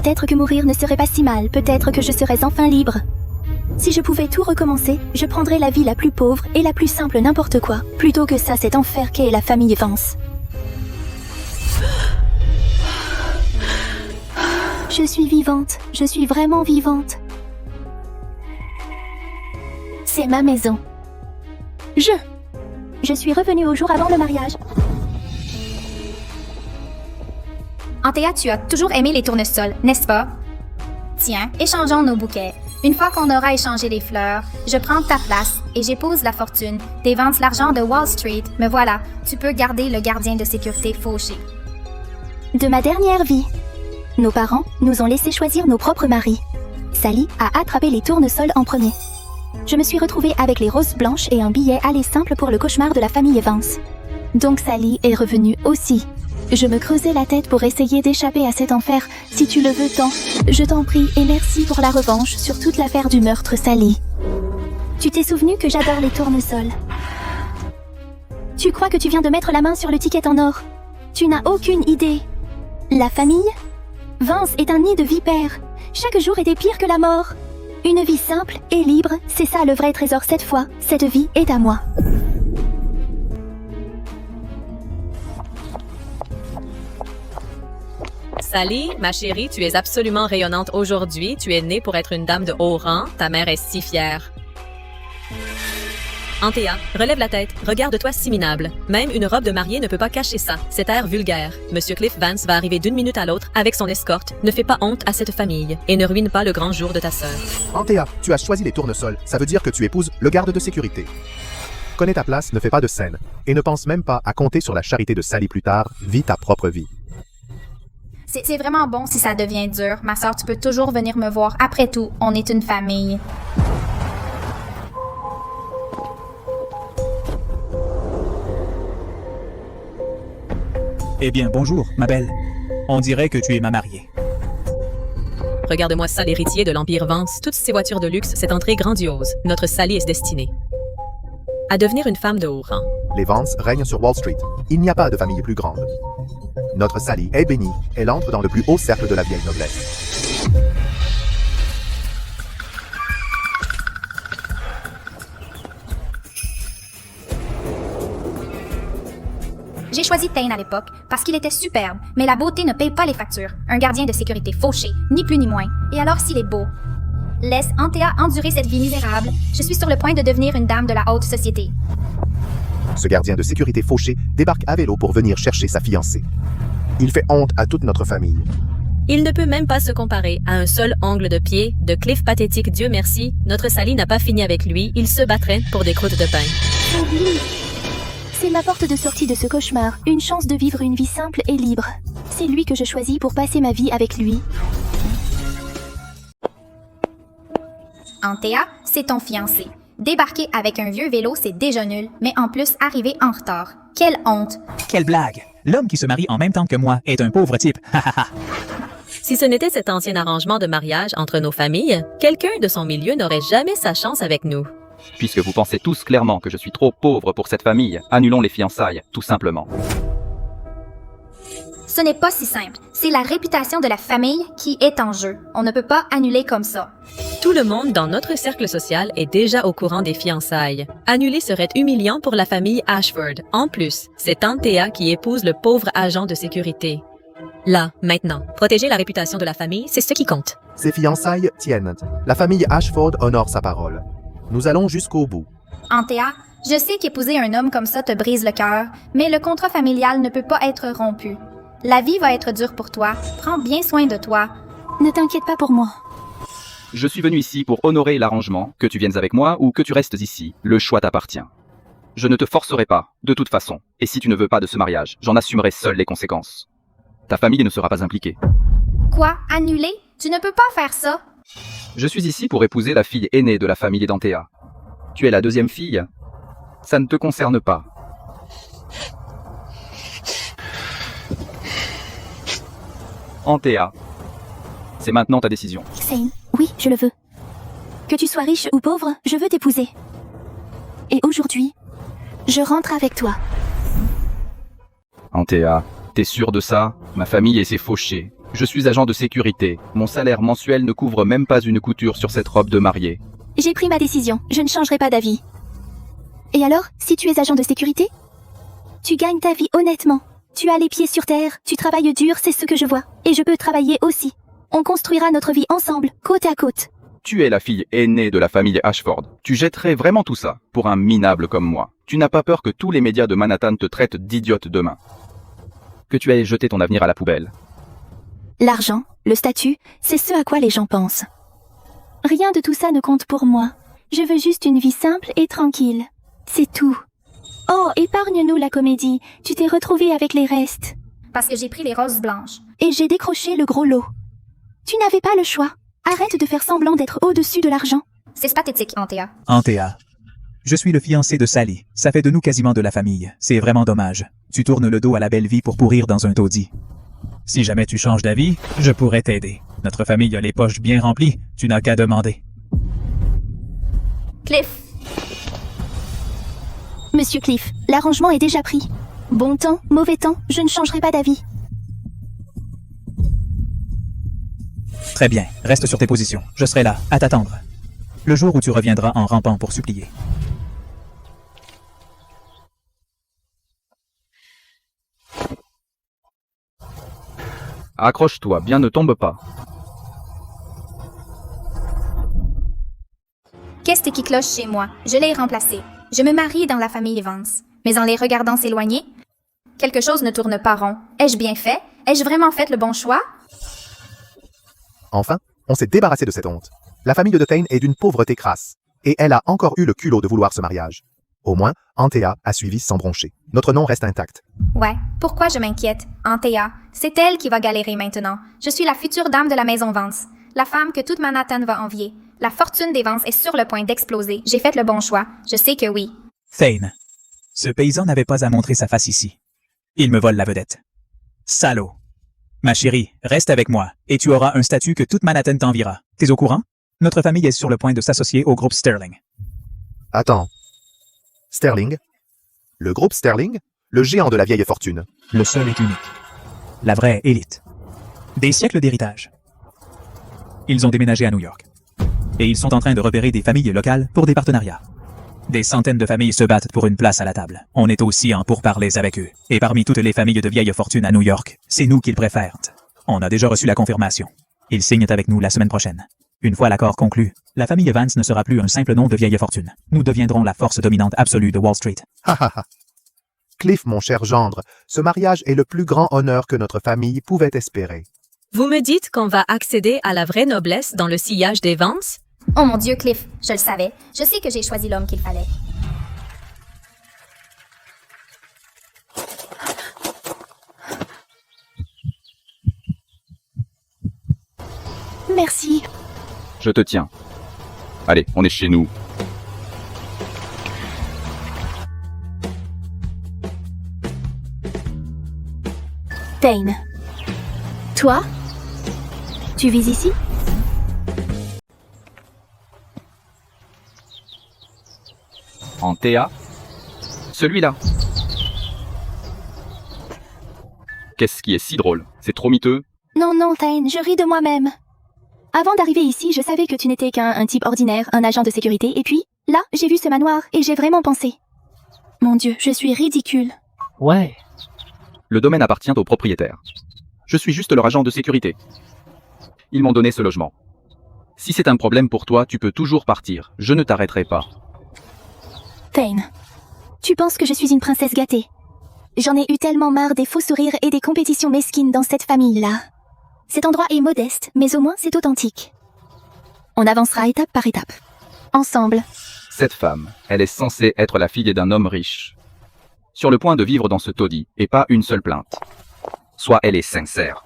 Peut-être que mourir ne serait pas si mal, peut-être que je serais enfin libre. Si je pouvais tout recommencer, je prendrais la vie la plus pauvre et la plus simple n'importe quoi, plutôt que ça cet enfer qu'est la famille Vance. Je suis vivante, je suis vraiment vivante. C'est ma maison. Je suis revenue au jour avant le mariage. Antea, tu as toujours aimé les tournesols, n'est-ce pas? Tiens, échangeons nos bouquets. Une fois qu'on aura échangé les fleurs, je prends ta place et j'épouse la fortune. Dévance l'argent de Wall Street. Me voilà, tu peux garder le gardien de sécurité fauché. De ma dernière vie. Nos parents nous ont laissé choisir nos propres maris. Sally a attrapé les tournesols en premier. Je me suis retrouvée avec les roses blanches et un billet aller simple pour le cauchemar de la famille Vance. Donc Sally est revenue aussi. Je me creusais la tête pour essayer d'échapper à cet enfer. Si tu le veux tant, je t'en prie et merci pour la revanche sur toute l'affaire du meurtre, Sally. Tu t'es souvenu que j'adore les tournesols. Tu crois que tu viens de mettre la main sur le ticket en or? Tu n'as aucune idée. La famille Vance est un nid de vipères. Chaque jour était pire que la mort. Une vie simple et libre, c'est ça le vrai trésor cette fois. Cette vie est à moi. Sally, ma chérie, tu es absolument rayonnante aujourd'hui. Tu es née pour être une dame de haut rang. Ta mère est si fière. Antea, relève la tête. Regarde-toi si minable. Même une robe de mariée ne peut pas cacher ça. Cet air vulgaire. Monsieur Cliff Vance va arriver d'une minute à l'autre avec son escorte. Ne fais pas honte à cette famille et ne ruine pas le grand jour de ta sœur. Antea, tu as choisi les tournesols. Ça veut dire que tu épouses le garde de sécurité. Connais ta place, ne fais pas de scène. Et ne pense même pas à compter sur la charité de Sally plus tard. Vis ta propre vie. C'est vraiment bon si ça devient dur. Ma sœur, tu peux toujours venir me voir. Après tout, on est une famille. Eh bien, bonjour, ma belle. On dirait que tu es ma mariée. Regarde-moi ça, l'héritier de l'Empire Vance. Toutes ces voitures de luxe, cette entrée grandiose. Notre Sally est destinée à devenir une femme de haut rang. Les Vance règnent sur Wall Street. Il n'y a pas de famille plus grande. Notre Sally est bénie. Elle entre dans le plus haut cercle de la vieille noblesse. J'ai choisi Thane à l'époque parce qu'il était superbe, mais la beauté ne paye pas les factures. Un gardien de sécurité fauché, ni plus ni moins. Et alors s'il est beau? Laisse Antea endurer cette vie misérable. Je suis sur le point de devenir une dame de la haute société. Ce gardien de sécurité fauché débarque à vélo pour venir chercher sa fiancée. Il fait honte à toute notre famille. Il ne peut même pas se comparer à un seul angle de pied de Cliff pathétique. Dieu merci, notre Sally n'a pas fini avec lui. Il se battrait pour des croûtes de pain. Oh oui. C'est ma porte de sortie de ce cauchemar. Une chance de vivre une vie simple et libre. C'est lui que je choisis pour passer ma vie avec lui. Antea, c'est ton fiancé. Débarquer avec un vieux vélo, c'est déjà nul, mais en plus, arriver en retard. Quelle honte! Quelle blague! L'homme qui se marie en même temps que moi est un pauvre type. Si ce n'était cet ancien arrangement de mariage entre nos familles, quelqu'un de son milieu n'aurait jamais sa chance avec nous. Puisque vous pensez tous clairement que je suis trop pauvre pour cette famille, annulons les fiançailles, tout simplement. Ce n'est pas si simple. C'est la réputation de la famille qui est en jeu. On ne peut pas annuler comme ça. Tout le monde dans notre cercle social est déjà au courant des fiançailles. Annuler serait humiliant pour la famille Ashford. En plus, c'est Antea qui épouse le pauvre agent de sécurité. Là, maintenant, protéger la réputation de la famille, c'est ce qui compte. Ces fiançailles tiennent. La famille Ashford honore sa parole. Nous allons jusqu'au bout. Antea, je sais qu'épouser un homme comme ça te brise le cœur, mais le contrat familial ne peut pas être rompu. La vie va être dure pour toi. Prends bien soin de toi. Ne t'inquiète pas pour moi. Je suis venu ici pour honorer l'arrangement, que tu viennes avec moi ou que tu restes ici. Le choix t'appartient. Je ne te forcerai pas, de toute façon. Et si tu ne veux pas de ce mariage, j'en assumerai seul les conséquences. Ta famille ne sera pas impliquée. Quoi? Annuler? Tu ne peux pas faire ça. Je suis ici pour épouser la fille aînée de la famille d'Antea. Tu es la deuxième fille. Ça ne te concerne pas. Antea, c'est maintenant ta décision. Thane, oui, je le veux. Que tu sois riche ou pauvre, je veux t'épouser. Et aujourd'hui, je rentre avec toi. Antea, t'es sûr de ça? Ma famille et ses fauchés. Je suis agent de sécurité. Mon salaire mensuel ne couvre même pas une couture sur cette robe de mariée. J'ai pris ma décision, je ne changerai pas d'avis. Et alors, si tu es agent de sécurité? Tu gagnes ta vie honnêtement. Tu as les pieds sur terre, tu travailles dur, c'est ce que je vois. Et je peux travailler aussi. On construira notre vie ensemble, côte à côte. Tu es la fille aînée de la famille Ashford. Tu jetterais vraiment tout ça pour un minable comme moi. Tu n'as pas peur que tous les médias de Manhattan te traitent d'idiote demain. Que tu aies jeté ton avenir à la poubelle. L'argent, le statut, c'est ce à quoi les gens pensent. Rien de tout ça ne compte pour moi. Je veux juste une vie simple et tranquille. C'est tout. Oh, épargne-nous la comédie. Tu t'es retrouvé avec les restes. Parce que j'ai pris les roses blanches. Et j'ai décroché le gros lot. Tu n'avais pas le choix. Arrête de faire semblant d'être au-dessus de l'argent. C'est pathétique, Anthea. Anthea. Je suis le fiancé de Sally. Ça fait de nous quasiment de la famille. C'est vraiment dommage. Tu tournes le dos à la belle vie pour pourrir dans un taudis. Si jamais tu changes d'avis, je pourrais t'aider. Notre famille a les poches bien remplies. Tu n'as qu'à demander. Cliff. Monsieur Cliff, l'arrangement est déjà pris. Bon temps, mauvais temps, je ne changerai pas d'avis. Très bien. Reste sur tes positions. Je serai là, à t'attendre. Le jour où tu reviendras en rampant pour supplier. Accroche-toi, bien ne tombe pas. Qu'est-ce qui cloche chez moi? Je l'ai remplacé. Je me marie dans la famille Vance. Mais en les regardant s'éloigner, quelque chose ne tourne pas rond. Ai-je bien fait? Ai-je vraiment fait le bon choix? Enfin, on s'est débarrassé de cette honte. La famille de Thane est d'une pauvreté crasse. Et elle a encore eu le culot de vouloir ce mariage. Au moins, Anthea a suivi sans broncher. Notre nom reste intact. Ouais, pourquoi je m'inquiète? Anthea, c'est elle qui va galérer maintenant. Je suis la future dame de la maison Vance. La femme que toute Manhattan va envier. La fortune des Vance est sur le point d'exploser. J'ai fait le bon choix. Je sais que oui. Thane. Ce paysan n'avait pas à montrer sa face ici. Il me vole la vedette. Salaud. Ma chérie, reste avec moi, et tu auras un statut que toute Manhattan t'enviera. T'es au courant? Notre famille est sur le point de s'associer au groupe Sterling. Attends. Sterling? Le groupe Sterling? Le géant de la vieille fortune. Le seul est unique. La vraie élite. Des siècles d'héritage. Ils ont déménagé à New York. Et ils sont en train de repérer des familles locales pour des partenariats. Des centaines de familles se battent pour une place à la table. On est aussi en pourparlers avec eux. Et parmi toutes les familles de vieille fortune à New York, c'est nous qu'ils préfèrent. On a déjà reçu la confirmation. Ils signent avec nous la semaine prochaine. Une fois l'accord conclu, la famille Vance ne sera plus un simple nom de vieille fortune. Nous deviendrons la force dominante absolue de Wall Street. Ha ha ha. Cliff, mon cher gendre, ce mariage est le plus grand honneur que notre famille pouvait espérer. Vous me dites qu'on va accéder à la vraie noblesse dans le sillage des Vance? Oh mon Dieu, Cliff, je le savais. Je sais que j'ai choisi l'homme qu'il fallait. Merci. Je te tiens. Allez, on est chez nous. Thane. Toi? Tu vis ici? Anthea? Celui-là. Qu'est-ce qui est si drôle? C'est trop miteux. Non, non, Thane, je ris de moi-même. Avant d'arriver ici, je savais que tu n'étais qu'un type ordinaire, un agent de sécurité, et puis, là, j'ai vu ce manoir, et j'ai vraiment pensé. Mon Dieu, je suis ridicule. Ouais. Le domaine appartient aux propriétaires. Je suis juste leur agent de sécurité. Ils m'ont donné ce logement. Si c'est un problème pour toi, tu peux toujours partir. Je ne t'arrêterai pas. Thane, tu penses que je suis une princesse gâtée? J'en ai eu tellement marre des faux sourires et des compétitions mesquines dans cette famille-là. Cet endroit est modeste, mais au moins c'est authentique. On avancera étape par étape. Ensemble. Cette femme, elle est censée être la fille d'un homme riche. Sur le point de vivre dans ce taudis, et pas une seule plainte. Soit elle est sincère.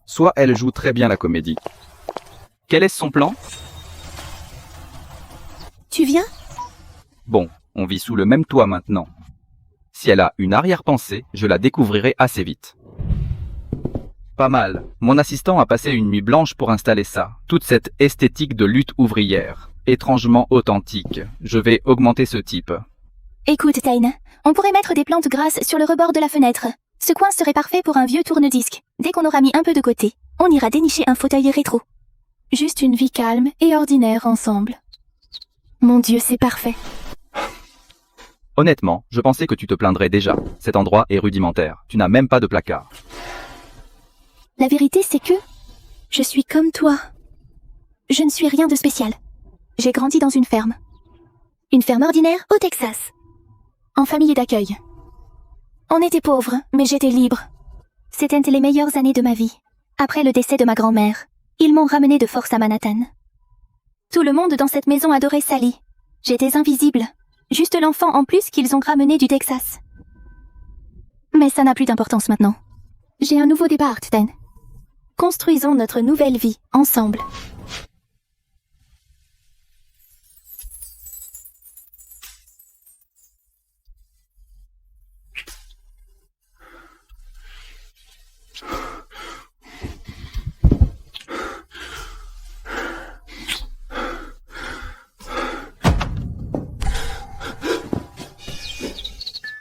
Soit elle joue très bien la comédie. Quel est son plan? Tu viens? Bon, on vit sous le même toit maintenant. Si elle a une arrière-pensée, je la découvrirai assez vite. Pas mal. Mon assistant a passé une nuit blanche pour installer ça. Toute cette esthétique de lutte ouvrière. Étrangement authentique. Je vais augmenter ce type. Écoute, Thane, on pourrait mettre des plantes grasses sur le rebord de la fenêtre. Ce coin serait parfait pour un vieux tourne-disque. Dès qu'on aura mis un peu de côté, on ira dénicher un fauteuil rétro. Juste une vie calme et ordinaire ensemble. Mon Dieu, c'est parfait. Honnêtement, je pensais que tu te plaindrais déjà. Cet endroit est rudimentaire. Tu n'as même pas de placard. La vérité, c'est que je suis comme toi. Je ne suis rien de spécial. J'ai grandi dans une ferme. Une ferme ordinaire au Texas. En famille d'accueil. On était pauvres, mais j'étais libre. C'était les meilleures années de ma vie. Après le décès de ma grand-mère, ils m'ont ramené de force à Manhattan. Tout le monde dans cette maison adorait Sally. J'étais invisible. Juste l'enfant en plus qu'ils ont ramené du Texas. Mais ça n'a plus d'importance maintenant. J'ai un nouveau départ, Dan. Construisons notre nouvelle vie ensemble.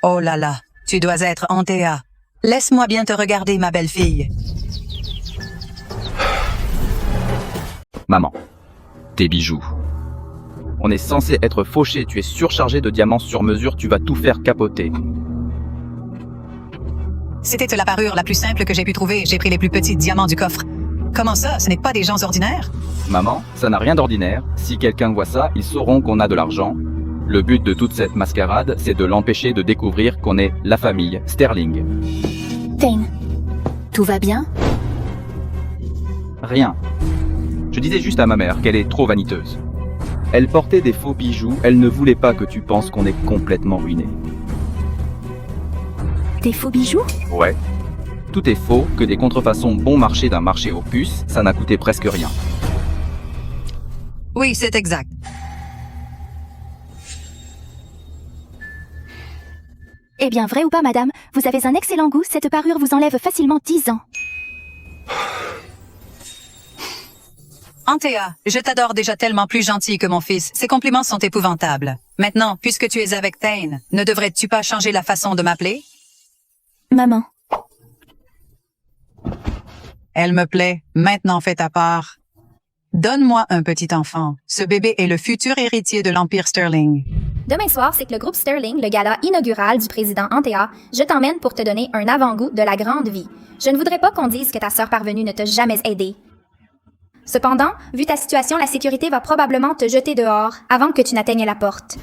Oh là là, tu dois être Antea. Laisse-moi bien te regarder, ma belle-fille. Maman. Tes bijoux. On est censé être fauché, tu es surchargé de diamants sur mesure, tu vas tout faire capoter. C'était la parure la plus simple que j'ai pu trouver. J'ai pris les plus petits diamants du coffre. Comment ça, ce n'est pas des gens ordinaires? Maman, ça n'a rien d'ordinaire. Si quelqu'un voit ça, ils sauront qu'on a de l'argent. Le but de toute cette mascarade, c'est de l'empêcher de découvrir qu'on est la famille Sterling. Dane, tout va bien? Rien. Je disais juste à ma mère qu'elle est trop vaniteuse. Elle portait des faux bijoux, elle ne voulait pas que tu penses qu'on est complètement ruiné. Des faux bijoux? Ouais. Tout est faux, que des contrefaçons bon marché d'un marché aux puces, ça n'a coûté presque rien. Oui, c'est exact. Eh bien, vrai ou pas, madame, vous avez un excellent goût, cette parure vous enlève facilement 10 ans. Antea, je t'adore déjà tellement plus gentil que mon fils. Ces compliments sont épouvantables. Maintenant, puisque tu es avec Thane, ne devrais-tu pas changer la façon de m'appeler? Maman. Elle me plaît. Maintenant, fais ta part. Donne-moi un petit enfant. Ce bébé est le futur héritier de l'Empire Sterling. Demain soir, c'est que le groupe Sterling, le gala inaugural du président Antea, je t'emmène pour te donner un avant-goût de la grande vie. Je ne voudrais pas qu'on dise que ta sœur parvenue ne t'a jamais aidé. Cependant, vu ta situation, la sécurité va probablement te jeter dehors avant que tu n'atteignes la porte.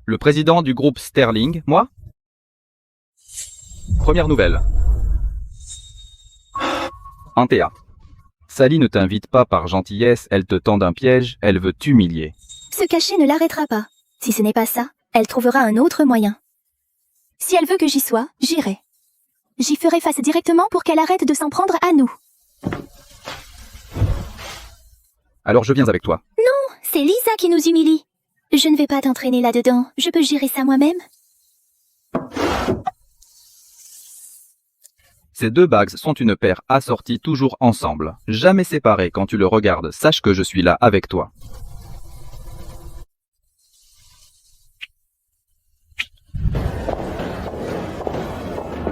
Le président du groupe Sterling, moi? Première nouvelle. Antea. Sally ne t'invite pas par gentillesse, elle te tend un piège, elle veut t'humilier. Se cacher ne l'arrêtera pas. Si ce n'est pas ça, elle trouvera un autre moyen. Si elle veut que j'y sois, j'irai. J'y ferai face directement pour qu'elle arrête de s'en prendre à nous. Alors je viens avec toi. Non, c'est Lisa qui nous humilie. Je ne vais pas t'entraîner là-dedans, je peux gérer ça moi-même. Ces deux bags sont une paire assortie toujours ensemble, jamais séparés quand tu le regardes, sache que je suis là avec toi.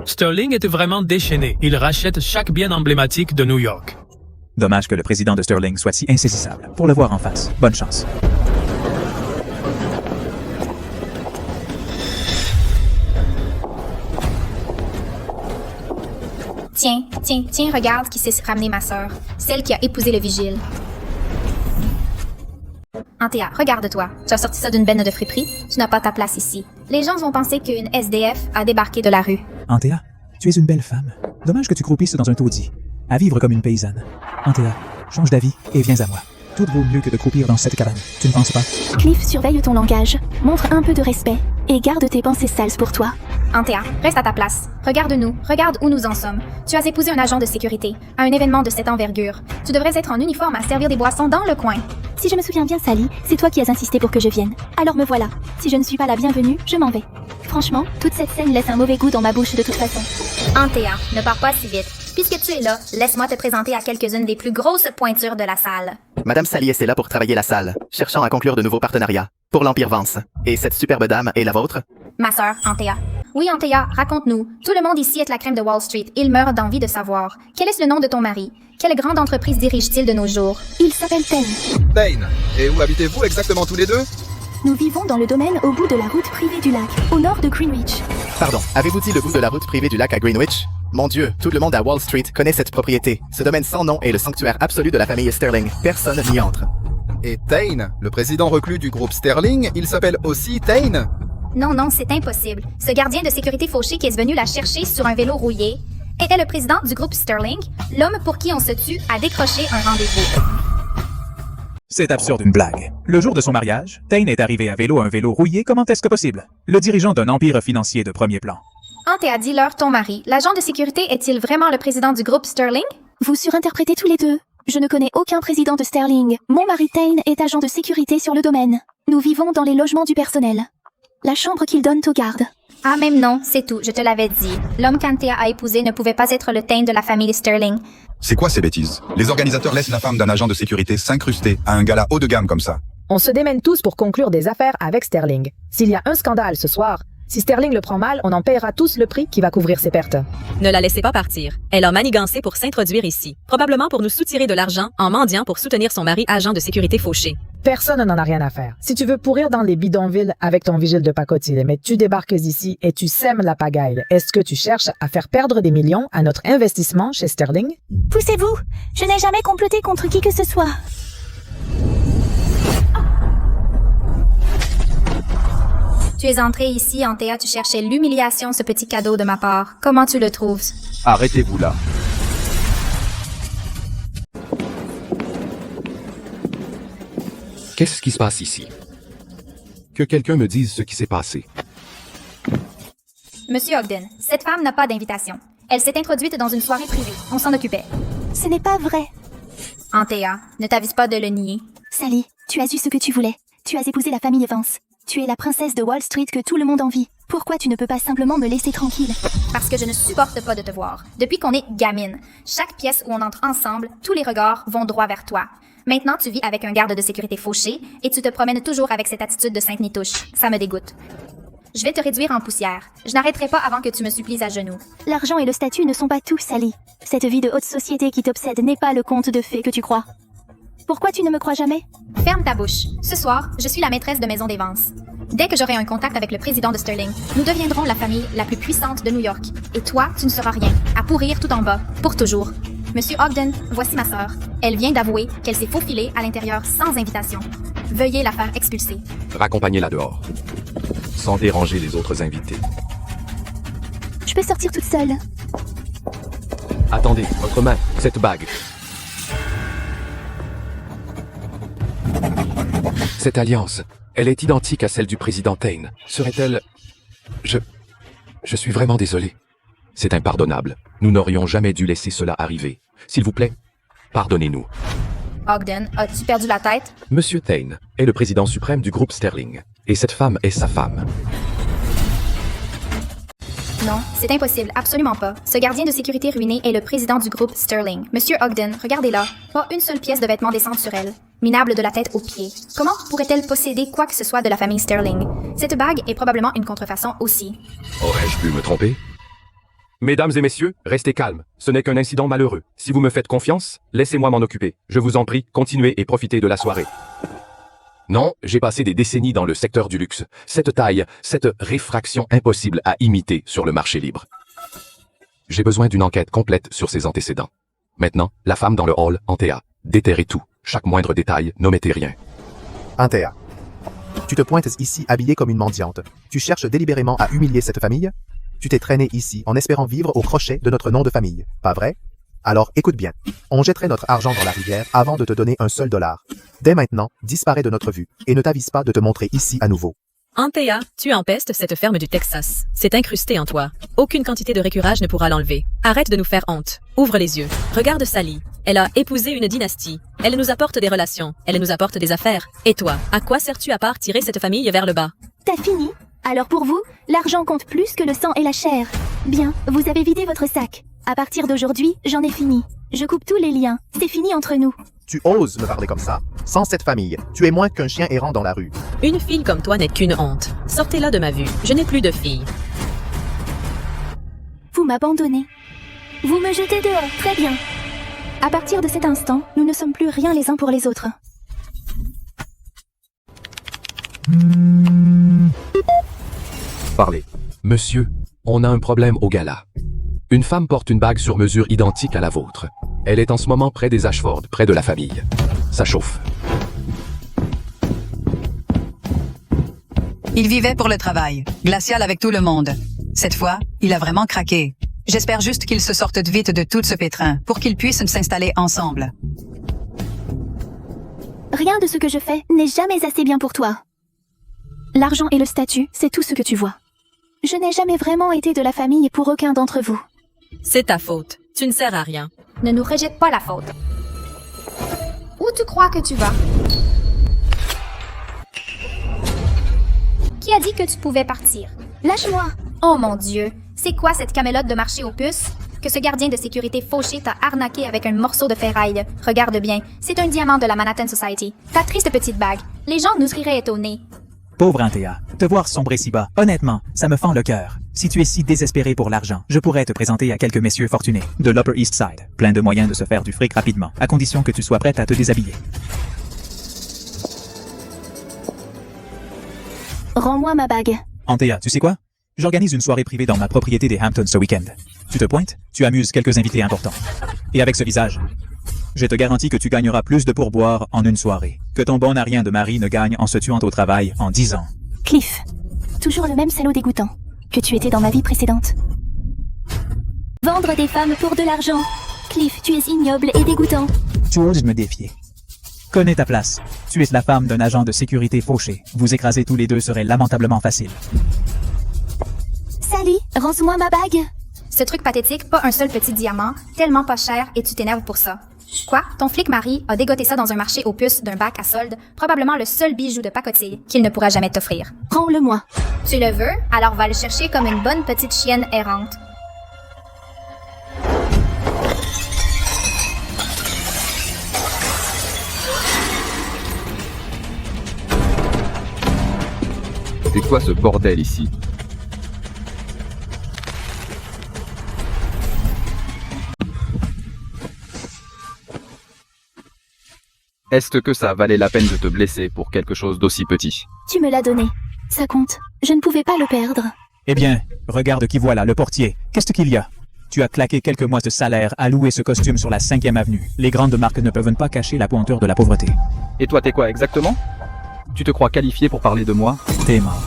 Sterling était vraiment déchaîné. Il rachète chaque bien emblématique de New York. Dommage que le président de Sterling soit si insaisissable. Pour le voir en face. Bonne chance. Tiens, regarde qui s'est ramené ma sœur. Celle qui a épousé le vigile. Antea, regarde-toi. Tu as sorti ça d'une benne de friperie. Tu n'as pas ta place ici. Les gens vont penser qu'une SDF a débarqué de la rue. Antea, tu es une belle femme. Dommage que tu croupisses dans un taudis. À vivre comme une paysanne. Antea, change d'avis et viens à moi. Tout vaut mieux que de croupir dans cette cabane. Tu ne penses pas? Cliff, surveille ton langage. Montre un peu de respect. Et garde tes pensées sales pour toi. Antea, reste à ta place. Regarde-nous, regarde où nous en sommes. Tu as épousé un agent de sécurité, à un événement de cette envergure. Tu devrais être en uniforme à servir des boissons dans le coin. Si je me souviens bien, Sally, c'est toi qui as insisté pour que je vienne. Alors me voilà. Si je ne suis pas la bienvenue, je m'en vais. Franchement, toute cette scène laisse un mauvais goût dans ma bouche de toute façon. Antea, ne pars pas si vite. Puisque tu es là, laisse-moi te présenter à quelques-unes des plus grosses pointures de la salle. Madame Sally est là pour travailler la salle, cherchant à conclure de nouveaux partenariats pour l'Empire Vance. Et cette superbe dame est la vôtre? Ma sœur, Antea. Oui, Antea, raconte-nous. Tout le monde ici est la crème de Wall Street. Il meurt d'envie de savoir. Quel est le nom de ton mari? Quelle grande entreprise dirige-t-il de nos jours? Il s'appelle Ten. Tane. Et où habitez-vous exactement tous les deux? Nous vivons dans le domaine au bout de la route privée du lac, au nord de Greenwich. Pardon, avez-vous dit le bout de la route privée du lac à Greenwich? Mon Dieu, tout le monde à Wall Street connaît cette propriété. Ce domaine sans nom est le sanctuaire absolu de la famille Sterling. Personne n'y entre. Et Tane, le président reclus du groupe Sterling, il s'appelle aussi Tane? Non, non, c'est impossible. Ce gardien de sécurité fauché qui est venu la chercher sur un vélo rouillé était le président du groupe Sterling, l'homme pour qui on se tue a décroché un rendez-vous. C'est absurde une blague. Le jour de son mariage, Tane est arrivé à vélo un vélo rouillé, comment est-ce que possible? Le dirigeant d'un empire financier de premier plan. Antea, dis-leur ton mari. L'agent de sécurité est-il vraiment le président du groupe Sterling? Vous surinterprétez tous les deux. Je ne connais aucun président de Sterling. Mon mari Tane est agent de sécurité sur le domaine. Nous vivons dans les logements du personnel. La chambre qu'ils donnent aux gardes. Ah, même non, c'est tout, je te l'avais dit. L'homme qu'Antea a épousé ne pouvait pas être le Tane de la famille Sterling. C'est quoi ces bêtises? Les organisateurs laissent la femme d'un agent de sécurité s'incruster à un gala haut de gamme comme ça. On se démène tous pour conclure des affaires avec Sterling. S'il y a un scandale ce soir, si Sterling le prend mal, on en paiera tous le prix qui va couvrir ses pertes. Ne la laissez pas partir. Elle a manigancé pour s'introduire ici, probablement pour nous soutirer de l'argent en mendiant pour soutenir son mari agent de sécurité fauché. Personne n'en a rien à faire. Si tu veux pourrir dans les bidonvilles avec ton vigile de pacotille, mais tu débarques ici et tu sèmes la pagaille, est-ce que tu cherches à faire perdre des millions à notre investissement chez Sterling? Poussez-vous! Je n'ai jamais comploté contre qui que ce soit. Tu es entré ici, Antea, tu cherchais l'humiliation, ce petit cadeau de ma part. Comment tu le trouves? Arrêtez-vous là. Qu'est-ce qui se passe ici? Que quelqu'un me dise ce qui s'est passé. Monsieur Ogden, cette femme n'a pas d'invitation. Elle s'est introduite dans une soirée privée. On s'en occupait. Ce n'est pas vrai. Antea, ne t'avise pas de le nier. Sally, tu as eu ce que tu voulais. Tu as épousé la famille Vance. Tu es la princesse de Wall Street que tout le monde envie. Pourquoi tu ne peux pas simplement me laisser tranquille? Parce que je ne supporte pas de te voir. Depuis qu'on est gamine, chaque pièce où on entre ensemble, tous les regards vont droit vers toi. Maintenant, tu vis avec un garde de sécurité fauché et tu te promènes toujours avec cette attitude de Sainte-Nitouche. Ça me dégoûte. Je vais te réduire en poussière. Je n'arrêterai pas avant que tu me supplies à genoux. L'argent et le statut ne sont pas tout, Sally. Cette vie de haute société qui t'obsède n'est pas le conte de fées que tu crois. Pourquoi tu ne me crois jamais? Ferme ta bouche. Ce soir, je suis la maîtresse de Maison des Vance. Dès que j'aurai un contact avec le président de Sterling, nous deviendrons la famille la plus puissante de New York. Et toi, tu ne seras rien, à pourrir tout en bas, pour toujours. Monsieur Ogden, voici ma sœur. Elle vient d'avouer qu'elle s'est faufilée à l'intérieur sans invitation. Veuillez la faire expulser. Raccompagnez-la dehors. Sans déranger les autres invités. Je peux sortir toute seule. Attendez, votre main, cette bague. Cette alliance, elle est identique à celle du président Tane. Serait-elle... Je suis vraiment désolé. C'est impardonnable. Nous n'aurions jamais dû laisser cela arriver. S'il vous plaît, pardonnez-nous. Ogden, as-tu perdu la tête? Monsieur Tane est le président suprême du groupe Sterling. Et cette femme est sa femme. Non, c'est impossible, absolument pas. Ce gardien de sécurité ruiné est le président du groupe Sterling. Monsieur Ogden, regardez-là. Pas une seule pièce de vêtement décente sur elle. Minable de la tête aux pieds. Comment pourrait-elle posséder quoi que ce soit de la famille Sterling? Cette bague est probablement une contrefaçon aussi. Aurais-je pu me tromper? Mesdames et messieurs, restez calmes. Ce n'est qu'un incident malheureux. Si vous me faites confiance, laissez-moi m'en occuper. Je vous en prie, continuez et profitez de la soirée. Non, j'ai passé des décennies dans le secteur du luxe. Cette taille, cette réfraction impossible à imiter sur le marché libre. J'ai besoin d'une enquête complète sur ses antécédents. Maintenant, la femme dans le hall, Antea. Déterrez tout. Chaque moindre détail, n'omettez rien. Antea, tu te pointes ici habillée comme une mendiante. Tu cherches délibérément à humilier cette famille? Tu t'es traîné ici en espérant vivre au crochet de notre nom de famille, pas vrai? Alors écoute bien, on jetterait notre argent dans la rivière avant de te donner un seul dollar. Dès maintenant, disparais de notre vue et ne t'avise pas de te montrer ici à nouveau. Antea, tu empestes cette ferme du Texas. C'est incrusté en toi. Aucune quantité de récurage ne pourra l'enlever. Arrête de nous faire honte. Ouvre les yeux. Regarde Sally. Elle a épousé une dynastie. Elle nous apporte des relations. Elle nous apporte des affaires. Et toi, à quoi sers-tu à part tirer cette famille vers le bas? T'as fini? Alors pour vous, l'argent compte plus que le sang et la chair. Bien, vous avez vidé votre sac. À partir d'aujourd'hui, j'en ai fini. Je coupe tous les liens. C'est fini entre nous. Tu oses me parler comme ça? Sans cette famille, tu es moins qu'un chien errant dans la rue. Une fille comme toi n'est qu'une honte. Sortez-la de ma vue. Je n'ai plus de fille. m'abandonnez. Vous me jetez dehors, très bien. À partir de cet instant, nous ne sommes plus rien les uns pour les autres. Parlez. Monsieur, on a un problème au gala. Une femme porte une bague sur mesure identique à la vôtre. Elle est en ce moment près des Ashford, près de la famille. Ça chauffe. Il vivait pour le travail, glacial avec tout le monde. Cette fois, il a vraiment craqué. J'espère juste qu'ils se sortent vite de tout ce pétrin pour qu'ils puissent s'installer ensemble. Rien de ce que je fais n'est jamais assez bien pour toi. L'argent et le statut, c'est tout ce que tu vois. Je n'ai jamais vraiment été de la famille pour aucun d'entre vous. C'est ta faute. Tu ne sers à rien. Ne nous rejette pas la faute. Où tu crois que tu vas? Qui a dit que tu pouvais partir? Lâche-moi! Oh mon Dieu! C'est quoi cette camélote de marché aux puces? Que ce gardien de sécurité fauché t'a arnaqué avec un morceau de ferraille. Regarde bien, c'est un diamant de la Manhattan Society. Ta triste petite bague. Les gens nous seraient étonnés. Pauvre Antea, te voir sombrer si bas, honnêtement, ça me fend le cœur. Si tu es si désespéré pour l'argent, je pourrais te présenter à quelques messieurs fortunés de l'Upper East Side, plein de moyens de se faire du fric rapidement, à condition que tu sois prête à te déshabiller. Rends-moi ma bague. Antea, tu sais quoi? J'organise une soirée privée dans ma propriété des Hamptons ce week-end. Tu te pointes, tu amuses quelques invités importants. Et avec ce visage, je te garantis que tu gagneras plus de pourboire en une soirée que ton bon à rien de mari ne gagne en se tuant au travail en 10 ans. Cliff, toujours le même salaud dégoûtant que tu étais dans ma vie précédente. Vendre des femmes pour de l'argent. Cliff, tu es ignoble et dégoûtant. Tu oses me défier. Connais ta place. Tu es la femme d'un agent de sécurité fauché. Vous écraser tous les deux serait lamentablement facile. Sally, rends-moi ma bague. Ce truc pathétique, pas un seul petit diamant, tellement pas cher et tu t'énerves pour ça. Quoi? Ton flic mari a dégoté ça dans un marché aux puces d'un bac à solde, probablement le seul bijou de pacotille qu'il ne pourra jamais t'offrir. Rends-le-moi. Tu le veux? Alors va le chercher comme une bonne petite chienne errante. C'est quoi ce bordel ici? Est-ce que ça valait la peine de te blesser pour quelque chose d'aussi petit? Tu me l'as donné. Ça compte. Je ne pouvais pas le perdre. Eh bien, regarde qui voilà, le portier. Qu'est-ce qu'il y a? Tu as claqué quelques mois de salaire à louer ce costume sur la 5e avenue. Les grandes marques ne peuvent pas cacher la pointure de la pauvreté. Et toi, t'es quoi exactement? Tu te crois qualifié pour parler de moi? T'es mort.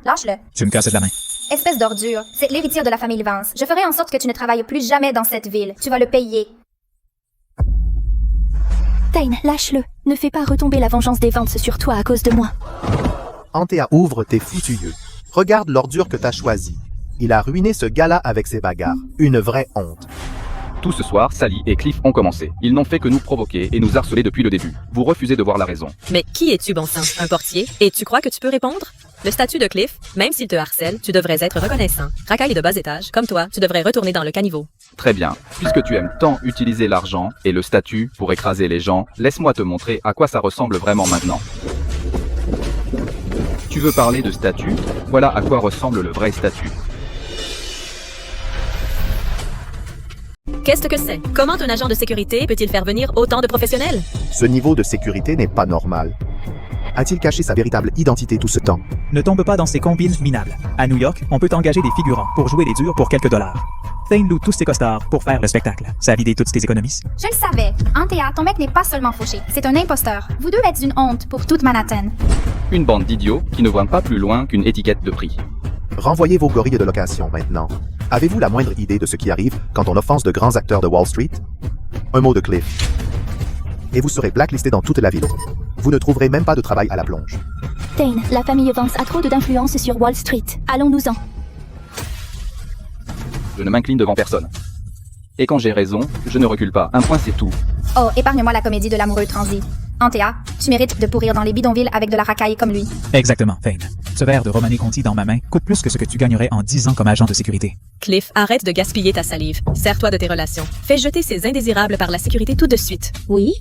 Lâche-le. Tu me casses de la main. Espèce d'ordure. C'est l'héritière de la famille Vance. Je ferai en sorte que tu ne travailles plus jamais dans cette ville. Tu vas le payer. Tane, lâche-le. Ne fais pas retomber la vengeance des Vance sur toi à cause de moi. Antea, ouvre tes foutus yeux. Regarde l'ordure que t'as choisie. Il a ruiné ce gars-là avec ses bagarres. Une vraie honte. Tout ce soir, Sally et Cliff ont commencé. Ils n'ont fait que nous provoquer et nous harceler depuis le début. Vous refusez de voir la raison. Mais qui es-tu, bon sang? Un portier? Et tu crois que tu peux répondre? Le statut de Cliff, même s'il te harcèle, tu devrais être reconnaissant. Racaille de bas étage, comme toi, tu devrais retourner dans le caniveau. Très bien. Puisque tu aimes tant utiliser l'argent et le statut pour écraser les gens, laisse-moi te montrer à quoi ça ressemble vraiment maintenant. Tu veux parler de statut? Voilà à quoi ressemble le vrai statut. Qu'est-ce que c'est? Comment un agent de sécurité peut-il faire venir autant de professionnels? Ce niveau de sécurité n'est pas normal. A-t-il caché sa véritable identité tout ce temps? Ne tombe pas dans ces combines minables. À New York, on peut engager des figurants pour jouer les durs pour quelques dollars. Thane loue tous ses costards pour faire le spectacle. Ça a vidé toutes tes économies. Je le savais. Antea, ton mec n'est pas seulement fauché. C'est un imposteur. Vous deux êtes une honte pour toute Manhattan. Une bande d'idiots qui ne voient pas plus loin qu'une étiquette de prix. Renvoyez vos gorilles de location maintenant. Avez-vous la moindre idée de ce qui arrive quand on offense de grands acteurs de Wall Street? Un mot de Cliff. Et vous serez blacklisté dans toute la ville. Vous ne trouverez même pas de travail à la plonge. Tane, la famille Vance a trop d'influence sur Wall Street. Allons-nous-en. Je ne m'incline devant personne. Et quand j'ai raison, je ne recule pas. Un point, c'est tout. Oh, épargne-moi la comédie de l'amoureux transi. Antea, tu mérites de pourrir dans les bidonvilles avec de la racaille comme lui. Exactement, Thane. Ce verre de Romani Conti dans ma main coûte plus que ce que tu gagnerais en 10 ans comme agent de sécurité. Cliff, arrête de gaspiller ta salive. Sers-toi de tes relations. Fais jeter ces indésirables par la sécurité tout de suite. Oui?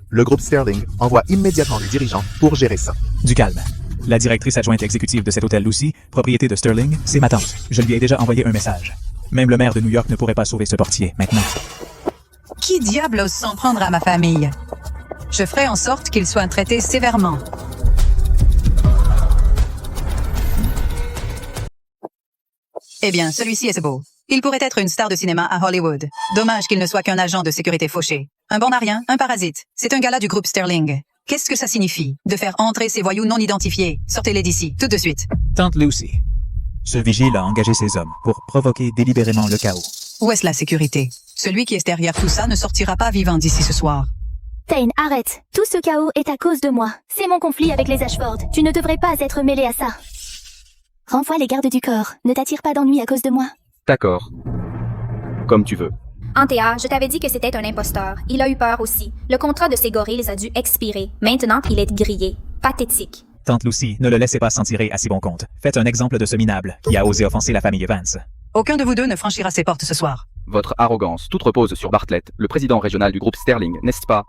Le groupe Sterling envoie immédiatement des dirigeants pour gérer ça. Du calme. La directrice adjointe exécutive de cet hôtel Lucy, propriété de Sterling, c'est ma tante. Je lui ai déjà envoyé un message. Même le maire de New York ne pourrait pas sauver ce portier, maintenant. Qui diable ose s'en prendre à ma famille? Je ferai en sorte qu'il soit traité sévèrement. Eh bien, celui-ci est beau. Il pourrait être une star de cinéma à Hollywood. Dommage qu'il ne soit qu'un agent de sécurité fauché. Un bon à rien, un parasite. C'est un gala du groupe Sterling. Qu'est-ce que ça signifie? De faire entrer ces voyous non identifiés. Sortez-les d'ici, tout de suite. Tante Lucy. Ce vigile a engagé ses hommes pour provoquer délibérément le chaos. Où est-ce la sécurité? Celui qui est derrière tout ça ne sortira pas vivant d'ici ce soir. Thane, arrête. Tout ce chaos est à cause de moi. C'est mon conflit avec les Ashford. Tu ne devrais pas être mêlé à ça. Renvoie les gardes du corps. Ne t'attire pas d'ennui à cause de moi. D'accord. Comme tu veux. Antea, je t'avais dit que c'était un imposteur. Il a eu peur aussi. Le contrat de ces gorilles a dû expirer. Maintenant, il est grillé. Pathétique. Tante Lucy, ne le laissez pas s'en tirer à si bon compte. Faites un exemple de ce minable qui a osé offenser la famille Vance. Aucun de vous deux ne franchira ces portes ce soir. Votre arrogance, toute repose sur Bartlett, le président régional du groupe Sterling, n'est-ce pas?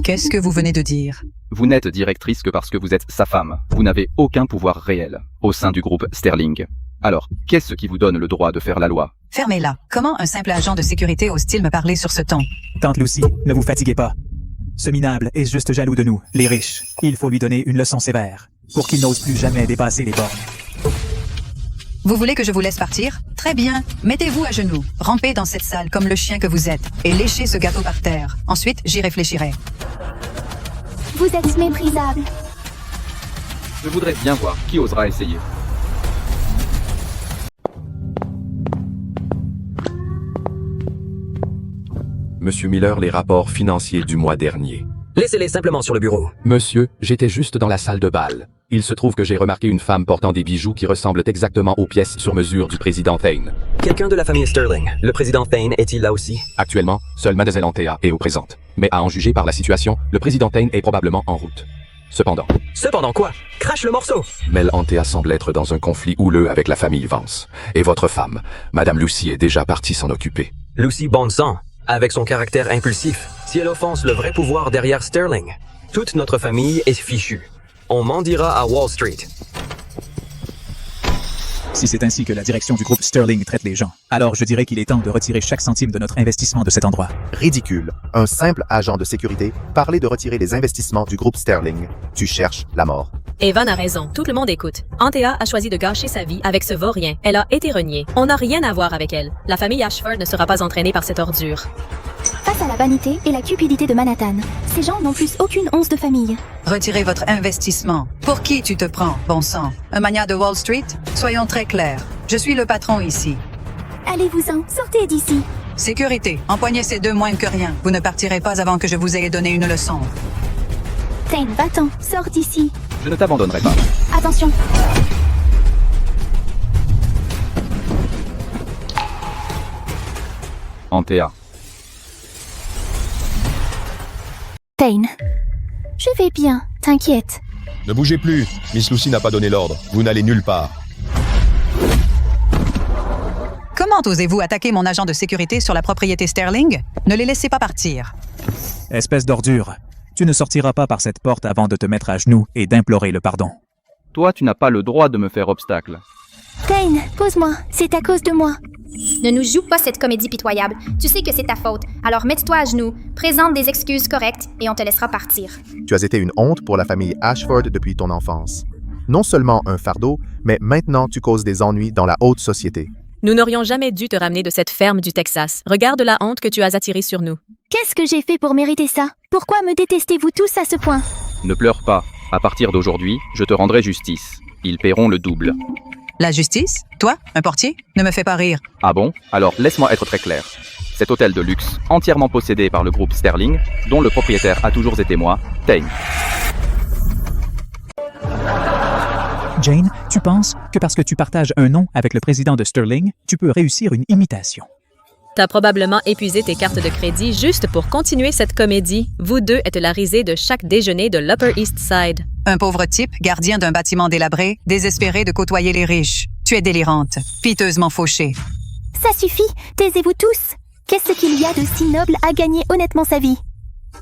Qu'est-ce que vous venez de dire? Vous n'êtes directrice que parce que vous êtes sa femme. Vous n'avez aucun pouvoir réel au sein du groupe Sterling. Alors, qu'est-ce qui vous donne le droit de faire la loi? Fermez-la. Comment un simple agent de sécurité ose-t-il me parler sur ce ton? Tante Lucy, ne vous fatiguez pas. Ce minable est juste jaloux de nous, les riches. Il faut lui donner une leçon sévère, pour qu'il n'ose plus jamais dépasser les bornes. Vous voulez que je vous laisse partir? Très bien. Mettez-vous à genoux, rampez dans cette salle comme le chien que vous êtes, et léchez ce gâteau par terre. Ensuite, j'y réfléchirai. Vous êtes méprisable. Je voudrais bien voir qui osera essayer. Monsieur Miller, les rapports financiers du mois dernier. Laissez-les simplement sur le bureau. Monsieur, j'étais juste dans la salle de bal. Il se trouve que j'ai remarqué une femme portant des bijoux qui ressemblent exactement aux pièces sur mesure du président Thane. Quelqu'un de la famille Sterling. Le président Thane est-il là aussi? Actuellement, seule Mademoiselle Antea est au présent. Mais à en juger par la situation, le président Thane est probablement en route. Cependant quoi? Crache le morceau! Mel Antea semble être dans un conflit houleux avec la famille Vance. Et votre femme, Madame Lucy, est déjà partie s'en occuper. Lucy bon sang, avec son caractère impulsif, si elle offense le vrai pouvoir derrière Sterling, toute notre famille est fichue. On mendira à Wall Street. Si c'est ainsi que la direction du groupe Sterling traite les gens, alors je dirais qu'il est temps de retirer chaque centime de notre investissement de cet endroit. Ridicule. Un simple agent de sécurité parler de retirer les investissements du groupe Sterling. Tu cherches la mort. Evan a raison, tout le monde écoute. Antea a choisi de gâcher sa vie avec ce vaurien. Elle a été reniée. On n'a rien à voir avec elle. La famille Ashford ne sera pas entraînée par cette ordure. Face à la vanité et la cupidité de Manhattan, ces gens n'ont plus aucune once de famille. Retirez votre investissement. Pour qui tu te prends, bon sang? Un magnat de Wall Street? Soyons très clairs. Je suis le patron ici. Allez-vous-en, sortez d'ici. Sécurité, empoignez ces deux moins que rien. Vous ne partirez pas avant que je vous aie donné une leçon. Thane, va-t'en, sors d'ici. Je ne t'abandonnerai pas. Attention. Antea. Thane, je vais bien, t'inquiète. Ne bougez plus. Miss Lucy n'a pas donné l'ordre. Vous n'allez nulle part. Comment osez-vous attaquer mon agent de sécurité sur la propriété Sterling? Ne les laissez pas partir. Espèce d'ordure. Tu ne sortiras pas par cette porte avant de te mettre à genoux et d'implorer le pardon. Toi, tu n'as pas le droit de me faire obstacle. Thane, pose-moi, c'est à cause de moi. Ne nous joue pas cette comédie pitoyable. Tu sais que c'est ta faute. Alors mets-toi à genoux, présente des excuses correctes et on te laissera partir. Tu as été une honte pour la famille Ashford depuis ton enfance. Non seulement un fardeau, mais maintenant tu causes des ennuis dans la haute société. Nous n'aurions jamais dû te ramener de cette ferme du Texas. Regarde la honte que tu as attirée sur nous. Qu'est-ce que j'ai fait pour mériter ça? Pourquoi me détestez-vous tous à ce point? Ne pleure pas. À partir d'aujourd'hui, je te rendrai justice. Ils paieront le double. La justice? Toi, un portier? Ne me fais pas rire. Ah bon? Alors laisse-moi être très clair. Cet hôtel de luxe, entièrement possédé par le groupe Sterling, dont le propriétaire a toujours été moi, Thane. Jane, tu penses que parce que tu partages un nom avec le président de Sterling, tu peux réussir une imitation? T'as probablement épuisé tes cartes de crédit juste pour continuer cette comédie. Vous deux êtes la risée de chaque déjeuner de l'Upper East Side. Un pauvre type, gardien d'un bâtiment délabré, désespéré de côtoyer les riches. Tu es délirante, piteusement fauchée. Ça suffit, taisez-vous tous. Qu'est-ce qu'il y a de si noble à gagner honnêtement sa vie?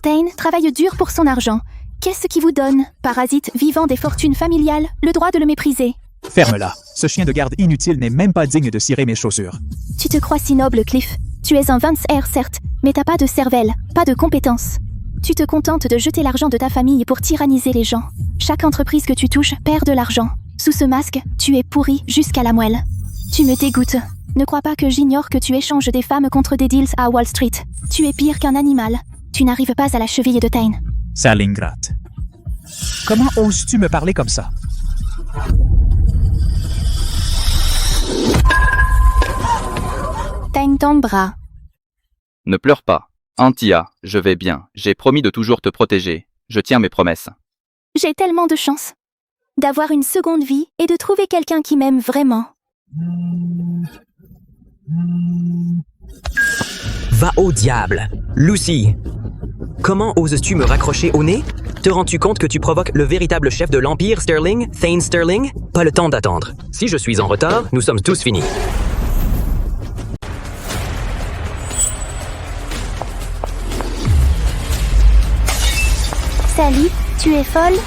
Thane travaille dur pour son argent. Qu'est-ce qui vous donne, parasite vivant des fortunes familiales, le droit de le mépriser? Ferme-la. Ce chien de garde inutile n'est même pas digne de cirer mes chaussures. Tu te crois si noble, Cliff. Tu es un Vance Air, certes, mais t'as pas de cervelle, pas de compétences. Tu te contentes de jeter l'argent de ta famille pour tyranniser les gens. Chaque entreprise que tu touches perd de l'argent. Sous ce masque, tu es pourri jusqu'à la moelle. Tu me dégoûtes. Ne crois pas que j'ignore que tu échanges des femmes contre des deals à Wall Street. Tu es pire qu'un animal. Tu n'arrives pas à la cheville de Tain. Sale ingrate. Comment oses-tu me parler comme ça? Tain tombera. Ne pleure pas. Antia, je vais bien. J'ai promis de toujours te protéger. Je tiens mes promesses. J'ai tellement de chance d'avoir une seconde vie et de trouver quelqu'un qui m'aime vraiment. Va au diable. Lucy, comment oses-tu me raccrocher au nez? Te rends-tu compte que tu provoques le véritable chef de l'Empire Sterling, Thane Sterling? Pas le temps d'attendre. Si je suis en retard, nous sommes tous finis. Sally, tu es folle?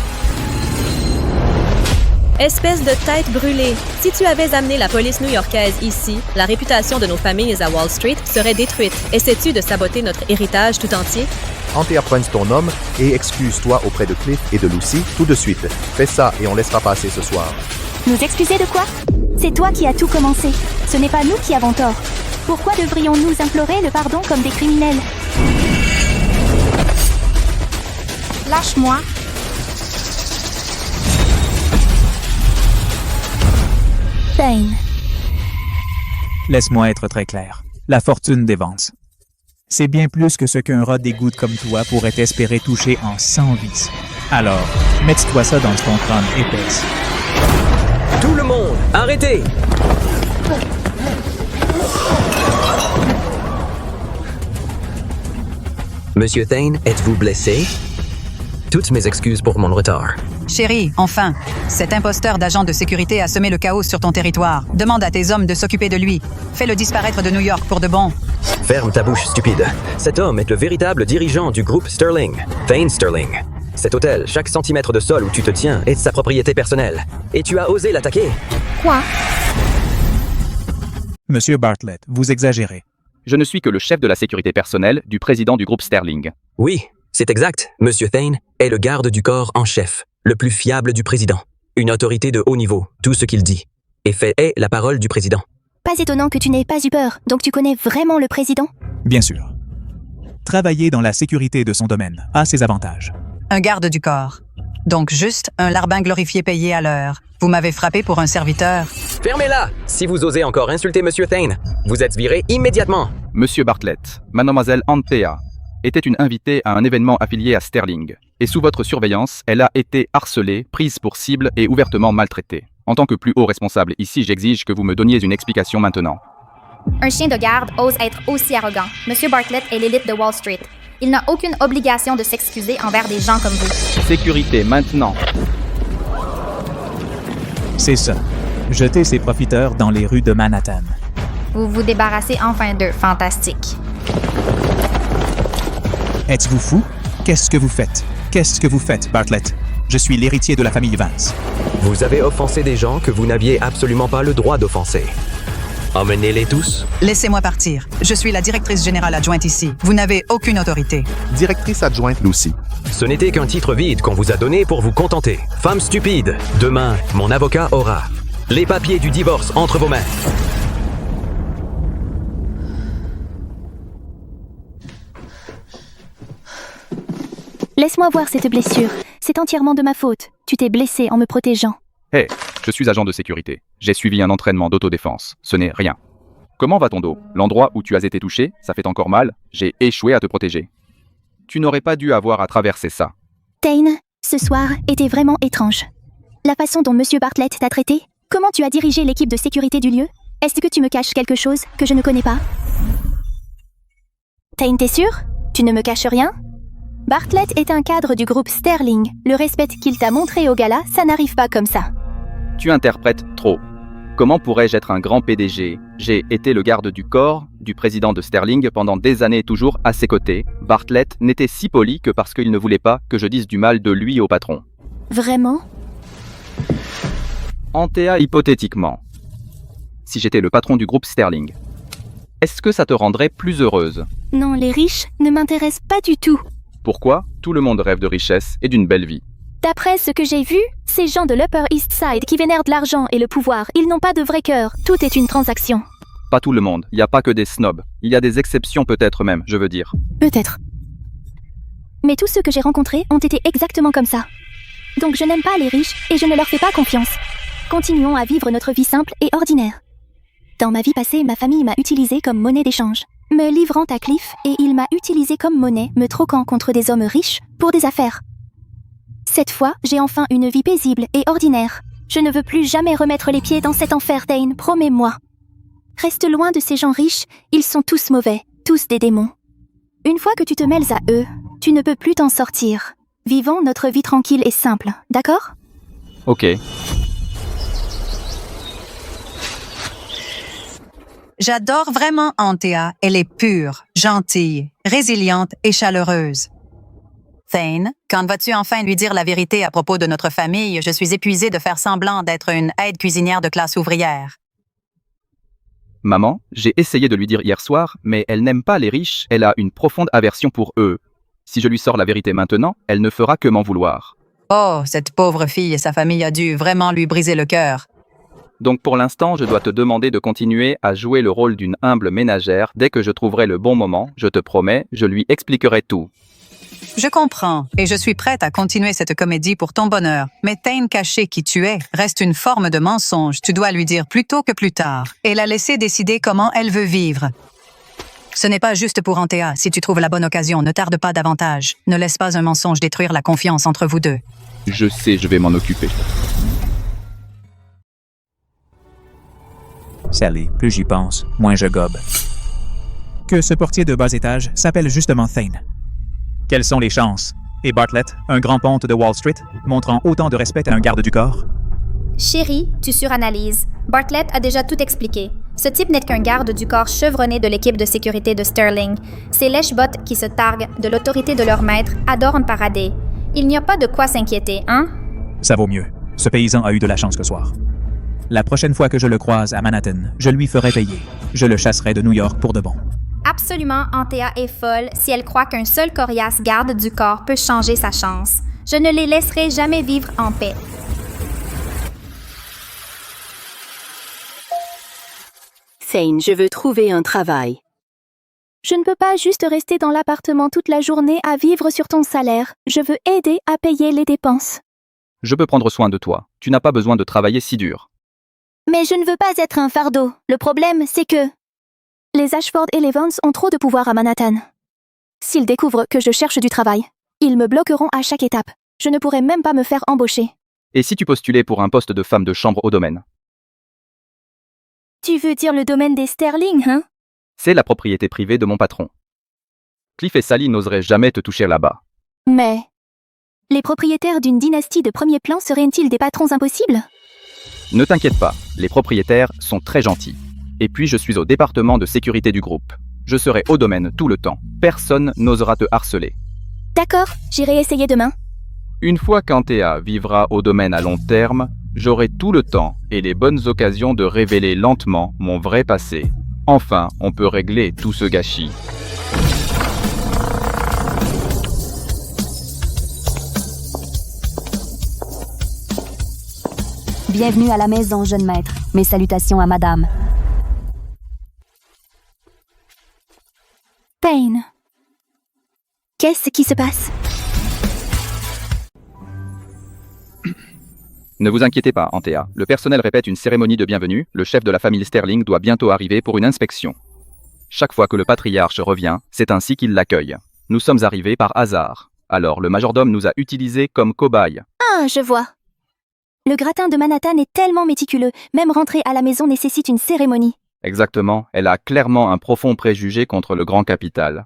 Espèce de tête brûlée, si tu avais amené la police new-yorkaise ici, la réputation de nos familles à Wall Street serait détruite. Essaies-tu de saboter notre héritage tout entier? Antea Prince ton homme et excuse-toi auprès de Cliff et de Lucy tout de suite. Fais ça et on laissera passer ce soir. Nous excuser de quoi? C'est toi qui as tout commencé. Ce n'est pas nous qui avons tort. Pourquoi devrions-nous implorer le pardon comme des criminels? Lâche-moi. Tain. Laisse-moi être très clair. La fortune des Vance. C'est bien plus que ce qu'un rat d'égout comme toi pourrait espérer toucher en 100 vies. Alors, mets-toi ça dans ton crâne épaisse. Tout le monde, arrêtez! Monsieur Thane, êtes-vous blessé? Toutes mes excuses pour mon retard. Chérie, enfin, cet imposteur d'agent de sécurité a semé le chaos sur ton territoire. Demande à tes hommes de s'occuper de lui. Fais-le disparaître de New York pour de bon. Ferme ta bouche, stupide. Cet homme est le véritable dirigeant du groupe Sterling, Thane Sterling. Cet hôtel, chaque centimètre de sol où tu te tiens est de sa propriété personnelle. Et tu as osé l'attaquer. Quoi? Monsieur Bartlett, vous exagérez. Je ne suis que le chef de la sécurité personnelle du président du groupe Sterling. Oui, c'est exact. Monsieur Thane est le garde du corps en chef, le plus fiable du président. Une autorité de haut niveau, tout ce qu'il dit et fait est la parole du président. Pas étonnant que tu n'aies pas eu peur, donc tu connais vraiment le président? Bien sûr. Travailler dans la sécurité de son domaine a ses avantages. Un garde du corps. Donc juste un larbin glorifié payé à l'heure. Vous m'avez frappé pour un serviteur. Fermez-la! Si vous osez encore insulter Monsieur Thane, vous êtes viré immédiatement. Monsieur Bartlett, mademoiselle Antea était une invitée à un événement affilié à Sterling. Et sous votre surveillance, elle a été harcelée, prise pour cible et ouvertement maltraitée. En tant que plus haut responsable ici, j'exige que vous me donniez une explication maintenant. Un chien de garde ose être aussi arrogant. Monsieur Bartlett est l'élite de Wall Street. Il n'a aucune obligation de s'excuser envers des gens comme vous. Sécurité, maintenant. C'est ça. Jeter ces profiteurs dans les rues de Manhattan. Vous vous débarrassez enfin d'eux. Fantastique. Êtes-vous fou? Qu'est-ce que vous faites? Qu'est-ce que vous faites, Bartlett? Je suis l'héritier de la famille Vance. Vous avez offensé des gens que vous n'aviez absolument pas le droit d'offenser. Emmenez-les tous. Laissez-moi partir. Je suis la directrice générale adjointe ici. Vous n'avez aucune autorité. Directrice adjointe Lucy. Ce n'était qu'un titre vide qu'on vous a donné pour vous contenter. Femme stupide. Demain, mon avocat aura les papiers du divorce entre vos mains. Laisse-moi voir cette blessure. C'est entièrement de ma faute. Tu t'es blessé en me protégeant. Hé, je suis agent de sécurité. J'ai suivi un entraînement d'autodéfense. Ce n'est rien. Comment va ton dos? L'endroit où tu as été touché, ça fait encore mal? J'ai échoué à te protéger. Tu n'aurais pas dû avoir à traverser ça. Tain, ce soir était vraiment étrange. La façon dont Monsieur Bartlett t'a traité? Comment tu as dirigé l'équipe de sécurité du lieu? Est-ce que tu me caches quelque chose que je ne connais pas? Tain, t'es sûr? Tu ne me caches rien? Bartlett est un cadre du groupe Sterling. Le respect qu'il t'a montré au gala, ça n'arrive pas comme ça. Tu interprètes trop. Comment pourrais-je être un grand PDG? J'ai été le garde du corps du président de Sterling pendant des années et toujours à ses côtés. Bartlett n'était si poli que parce qu'il ne voulait pas que je dise du mal de lui au patron. Vraiment? Antea, hypothétiquement. Si j'étais le patron du groupe Sterling, est-ce que ça te rendrait plus heureuse? Non, les riches ne m'intéressent pas du tout. Pourquoi? Tout le monde rêve de richesse et d'une belle vie. D'après ce que j'ai vu, ces gens de l'Upper East Side qui vénèrent de l'argent et le pouvoir, ils n'ont pas de vrai cœur. Tout est une transaction. Pas tout le monde, il n'y a pas que des snobs. Il y a des exceptions peut-être même, je veux dire. Peut-être. Mais tous ceux que j'ai rencontrés ont été exactement comme ça. Donc je n'aime pas les riches et je ne leur fais pas confiance. Continuons à vivre notre vie simple et ordinaire. Dans ma vie passée, ma famille m'a utilisé comme monnaie d'échange, me livrant à Cliff, et il m'a utilisé comme monnaie, me troquant contre des hommes riches pour des affaires. Cette fois, j'ai enfin une vie paisible et ordinaire. Je ne veux plus jamais remettre les pieds dans cet enfer, Dane, promets-moi. Reste loin de ces gens riches, ils sont tous mauvais, tous des démons. Une fois que tu te mêles à eux, tu ne peux plus t'en sortir. Vivons notre vie tranquille et simple, d'accord? Ok. J'adore vraiment Antea. Elle est pure, gentille, résiliente et chaleureuse. Thane, quand vas-tu enfin lui dire la vérité à propos de notre famille? Je suis épuisée de faire semblant d'être une aide cuisinière de classe ouvrière. Maman, j'ai essayé de lui dire hier soir, mais elle n'aime pas les riches, elle a une profonde aversion pour eux. Si je lui sors la vérité maintenant, elle ne fera que m'en vouloir. Oh, cette pauvre fille et sa famille a dû vraiment lui briser le cœur. Donc pour l'instant, je dois te demander de continuer à jouer le rôle d'une humble ménagère. Dès que je trouverai le bon moment, je te promets, je lui expliquerai tout. Je comprends, et je suis prête à continuer cette comédie pour ton bonheur. Mais Thane caché qui tu es reste une forme de mensonge. Tu dois lui dire plus tôt que plus tard, et la laisser décider comment elle veut vivre. Ce n'est pas juste pour Antea. Si tu trouves la bonne occasion, ne tarde pas davantage. Ne laisse pas un mensonge détruire la confiance entre vous deux. Je sais, je vais m'en occuper. Sally, plus j'y pense, moins je gobe. Que ce portier de bas étage s'appelle justement Thane. Quelles sont les chances? Et Bartlett, un grand ponte de Wall Street, montrant autant de respect à un garde du corps? Chérie, tu suranalyses. Bartlett a déjà tout expliqué. Ce type n'est qu'un garde du corps chevronné de l'équipe de sécurité de Sterling. Ces lèche-bottes qui se targuent de l'autorité de leur maître adorent parader. Il n'y a pas de quoi s'inquiéter, hein? Ça vaut mieux. Ce paysan a eu de la chance ce soir. La prochaine fois que je le croise à Manhattan, je lui ferai payer. Je le chasserai de New York pour de bon. Absolument, Antea est folle si elle croit qu'un seul coriace garde du corps peut changer sa chance. Je ne les laisserai jamais vivre en paix. Thane, je veux trouver un travail. Je ne peux pas juste rester dans l'appartement toute la journée à vivre sur ton salaire. Je veux aider à payer les dépenses. Je peux prendre soin de toi. Tu n'as pas besoin de travailler si dur. Mais je ne veux pas être un fardeau. Le problème, c'est que les Ashford et les Vance ont trop de pouvoir à Manhattan. S'ils découvrent que je cherche du travail, ils me bloqueront à chaque étape. Je ne pourrai même pas me faire embaucher. Et si tu postulais pour un poste de femme de chambre au domaine? Tu veux dire le domaine des Sterling, hein? C'est la propriété privée de mon patron. Cliff et Sally n'oseraient jamais te toucher là-bas. Mais les propriétaires d'une dynastie de premier plan seraient-ils des patrons impossibles? Ne t'inquiète pas, les propriétaires sont très gentils. Et puis je suis au département de sécurité du groupe. Je serai au domaine tout le temps. Personne n'osera te harceler. D'accord, j'irai essayer demain. Une fois qu'Antea vivra au domaine à long terme, j'aurai tout le temps et les bonnes occasions de révéler lentement mon vrai passé. Enfin, on peut régler tout ce gâchis. Bienvenue à la maison, jeune maître. Mes salutations à madame. Thane. Qu'est-ce qui se passe? Ne vous inquiétez pas, Antea. Le personnel répète une cérémonie de bienvenue. Le chef de la famille Sterling doit bientôt arriver pour une inspection. Chaque fois que le patriarche revient, c'est ainsi qu'il l'accueille. Nous sommes arrivés par hasard. Alors le majordome nous a utilisés comme cobayes. Ah, je vois. Le gratin de Manhattan est tellement méticuleux, même rentrer à la maison nécessite une cérémonie. Exactement, elle a clairement un profond préjugé contre le grand capital.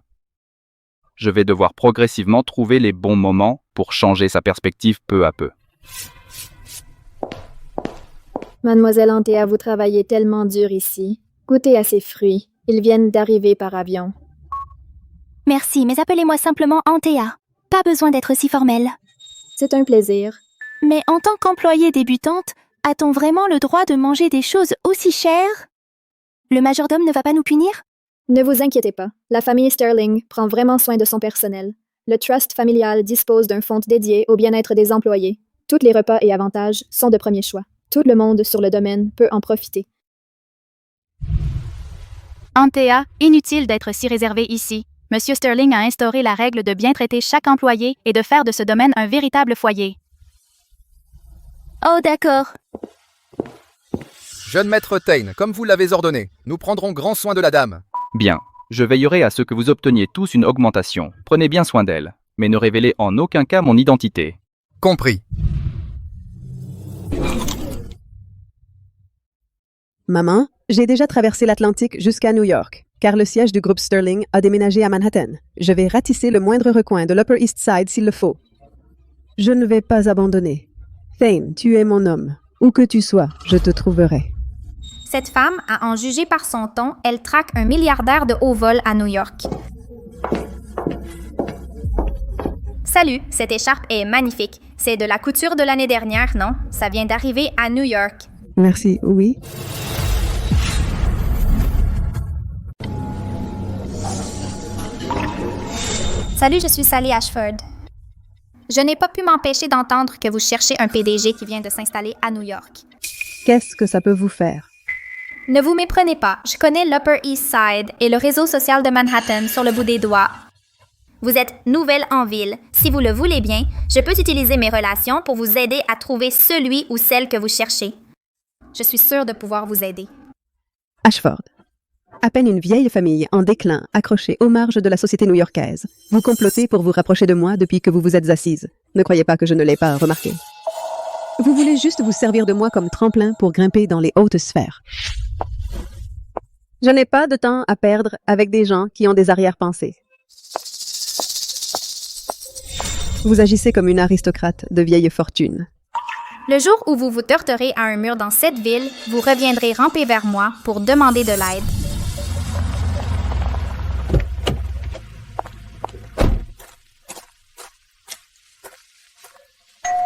Je vais devoir progressivement trouver les bons moments pour changer sa perspective peu à peu. Mademoiselle Antea, vous travaillez tellement dur ici. Goûtez à ces fruits. Ils viennent d'arriver par avion. Merci, mais appelez-moi simplement Antea. Pas besoin d'être si formelle. C'est un plaisir. Mais en tant qu'employée débutante, a-t-on vraiment le droit de manger des choses aussi chères? Le majordome ne va pas nous punir? Ne vous inquiétez pas. La famille Sterling prend vraiment soin de son personnel. Le Trust familial dispose d'un fonds dédié au bien-être des employés. Tous les repas et avantages sont de premier choix. Tout le monde sur le domaine peut en profiter. Antea, inutile d'être si réservé ici. Monsieur Sterling a instauré la règle de bien traiter chaque employé et de faire de ce domaine un véritable foyer. Oh, d'accord. Jeune maître Tain, comme vous l'avez ordonné, nous prendrons grand soin de la dame. Bien, je veillerai à ce que vous obteniez tous une augmentation. Prenez bien soin d'elle, mais ne révélez en aucun cas mon identité. Compris. Maman, j'ai déjà traversé l'Atlantique jusqu'à New York, car le siège du groupe Sterling a déménagé à Manhattan. Je vais ratisser le moindre recoin de l'Upper East Side s'il le faut. Je ne vais pas abandonner. Thane, tu es mon homme. Où que tu sois, je te trouverai. Cette femme, à en juger par son ton, elle traque un milliardaire de haut vol à New York. Salut, cette écharpe est magnifique. C'est de la couture de l'année dernière, non? Ça vient d'arriver à New York. Merci, oui. Salut, je suis Sally Ashford. Je n'ai pas pu m'empêcher d'entendre que vous cherchez un PDG qui vient de s'installer à New York. Qu'est-ce que ça peut vous faire? Ne vous méprenez pas, je connais l'Upper East Side et le réseau social de Manhattan sur le bout des doigts. Vous êtes nouvelle en ville. Si vous le voulez bien, je peux utiliser mes relations pour vous aider à trouver celui ou celle que vous cherchez. Je suis sûre de pouvoir vous aider. Ashford. À peine une vieille famille en déclin, accrochée aux marges de la société new-yorkaise. Vous complotez pour vous rapprocher de moi depuis que vous vous êtes assise. Ne croyez pas que je ne l'ai pas remarqué. Vous voulez juste vous servir de moi comme tremplin pour grimper dans les hautes sphères. Je n'ai pas de temps à perdre avec des gens qui ont des arrière-pensées. Vous agissez comme une aristocrate de vieille fortune. Le jour où vous vous heurterez à un mur dans cette ville, vous reviendrez ramper vers moi pour demander de l'aide.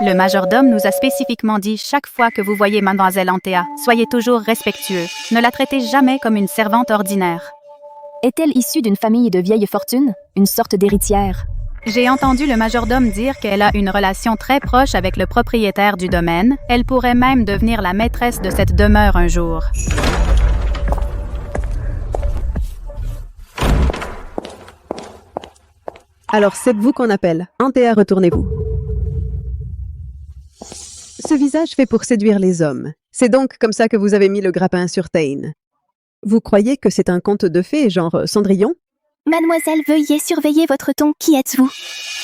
Le majordome nous a spécifiquement dit chaque fois que vous voyez Mademoiselle Antea, soyez toujours respectueux. Ne la traitez jamais comme une servante ordinaire. Est-elle issue d'une famille de vieille fortune? Une sorte d'héritière? J'ai entendu le majordome dire qu'elle a une relation très proche avec le propriétaire du domaine. Elle pourrait même devenir la maîtresse de cette demeure un jour. Alors c'est vous qu'on appelle. Antea, retournez-vous. Ce visage fait pour séduire les hommes. C'est donc comme ça que vous avez mis le grappin sur Thane. Vous croyez que c'est un conte de fées, genre Cendrillon? Mademoiselle, veuillez surveiller votre ton. Qui êtes-vous?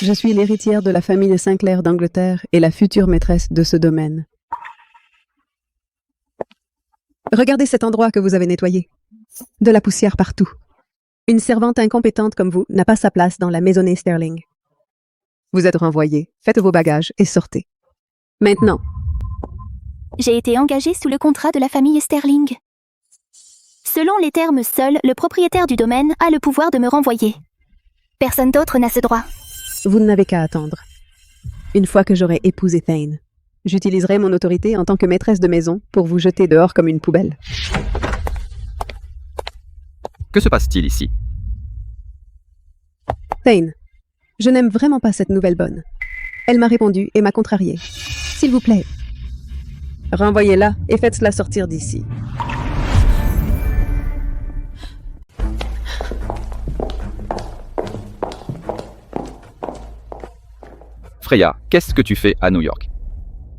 Je suis l'héritière de la famille Sinclair d'Angleterre et la future maîtresse de ce domaine. Regardez cet endroit que vous avez nettoyé. De la poussière partout. Une servante incompétente comme vous n'a pas sa place dans la maisonnée Sterling. Vous êtes renvoyé, faites vos bagages et sortez. Maintenant. J'ai été engagée sous le contrat de la famille Sterling. Selon les termes seuls, le propriétaire du domaine a le pouvoir de me renvoyer. Personne d'autre n'a ce droit. Vous n'avez qu'à attendre. Une fois que j'aurai épousé Thane, j'utiliserai mon autorité en tant que maîtresse de maison pour vous jeter dehors comme une poubelle. Que se passe-t-il ici? Thane, je n'aime vraiment pas cette nouvelle bonne. Elle m'a répondu et m'a contrariée. S'il vous plaît, renvoyez-la et faites-la sortir d'ici. Freya, qu'est-ce que tu fais à New York?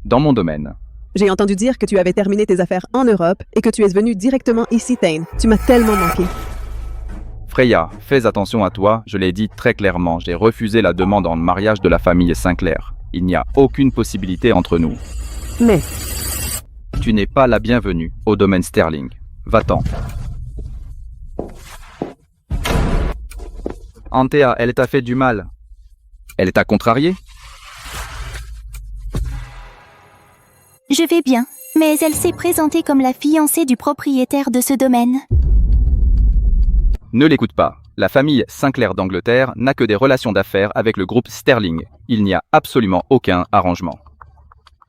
Dans mon domaine. J'ai entendu dire que tu avais terminé tes affaires en Europe et que tu es venu directement ici, Thane. Tu m'as tellement manqué. Freya, fais attention à toi, je l'ai dit très clairement, j'ai refusé la demande en mariage de la famille Sinclair. Il n'y a aucune possibilité entre nous. Mais... Tu n'es pas la bienvenue au domaine Sterling. Va-t'en. Antea, elle t'a fait du mal. Elle t'a contrarié? Je vais bien. Mais elle s'est présentée comme la fiancée du propriétaire de ce domaine. Ne l'écoute pas. La famille Sinclair d'Angleterre n'a que des relations d'affaires avec le groupe Sterling. Il n'y a absolument aucun arrangement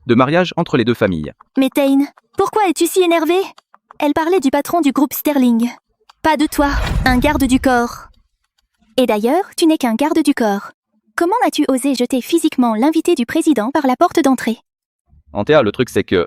de mariage entre les deux familles. Mais Thane, pourquoi es-tu si énervé? Elle parlait du patron du groupe Sterling. Pas de toi, un garde du corps. Et d'ailleurs, tu n'es qu'un garde du corps. Comment as-tu osé jeter physiquement l'invité du président par la porte d'entrée? Antea, le truc c'est que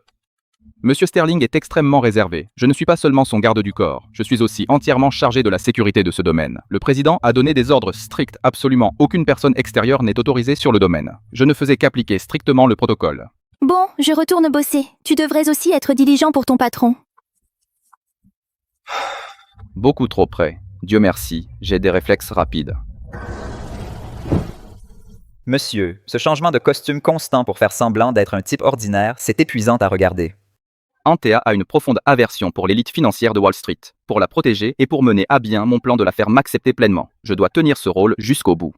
Monsieur Sterling est extrêmement réservé. Je ne suis pas seulement son garde du corps, je suis aussi entièrement chargé de la sécurité de ce domaine. Le président a donné des ordres stricts, absolument aucune personne extérieure n'est autorisée sur le domaine. Je ne faisais qu'appliquer strictement le protocole. Bon, je retourne bosser. Tu devrais aussi être diligent pour ton patron. Beaucoup trop près. Dieu merci, j'ai des réflexes rapides. Monsieur, ce changement de costume constant pour faire semblant d'être un type ordinaire, c'est épuisant à regarder. Antea a une profonde aversion pour l'élite financière de Wall Street. Pour la protéger et pour mener à bien mon plan de la faire m'accepter pleinement. Je dois tenir ce rôle jusqu'au bout.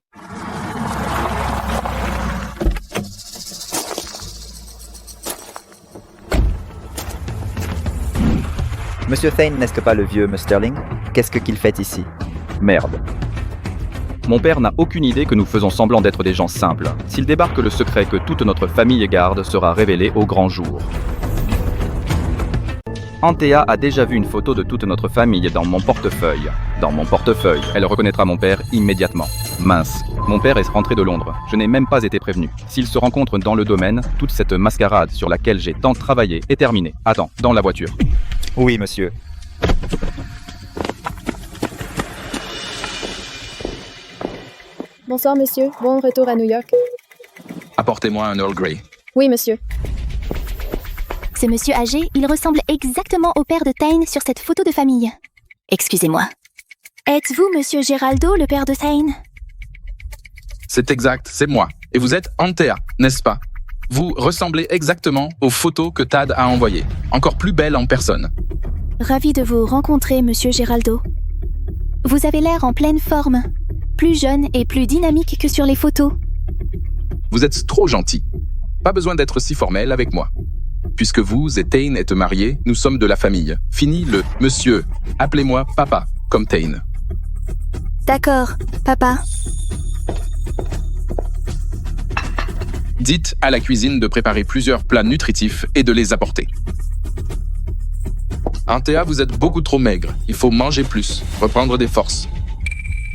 Monsieur Thane n'est-ce pas le vieux M. Sterling? Qu'est-ce qu'il fait ici? Merde. Mon père n'a aucune idée que nous faisons semblant d'être des gens simples. S'il débarque, le secret que toute notre famille garde sera révélé au grand jour. Antea a déjà vu une photo de toute notre famille dans mon portefeuille. Dans mon portefeuille, elle reconnaîtra mon père immédiatement. Mince, mon père est rentré de Londres. Je n'ai même pas été prévenu. S'ils se rencontrent dans le domaine, toute cette mascarade sur laquelle j'ai tant travaillé est terminée. Attends, dans la voiture. Oui, monsieur. Bonsoir, monsieur. Bon retour à New York. Apportez-moi un Earl Grey. Oui, monsieur. Ce monsieur âgé, il ressemble exactement au père de Thane sur cette photo de famille. Excusez-moi. Êtes-vous monsieur Geraldo, le père de Thane? C'est exact, c'est moi. Et vous êtes Antea, n'est-ce pas? Vous ressemblez exactement aux photos que Tad a envoyées. Encore plus belle en personne. Ravi de vous rencontrer, monsieur Geraldo. Vous avez l'air en pleine forme. Plus jeune et plus dynamique que sur les photos. Vous êtes trop gentil. Pas besoin d'être si formel avec moi. Puisque vous et Thane êtes mariés, nous sommes de la famille. Fini le « monsieur ». Appelez-moi « papa », comme Thane. D'accord, papa. Dites à la cuisine de préparer plusieurs plats nutritifs et de les apporter. Antea, vous êtes beaucoup trop maigre. Il faut manger plus, reprendre des forces.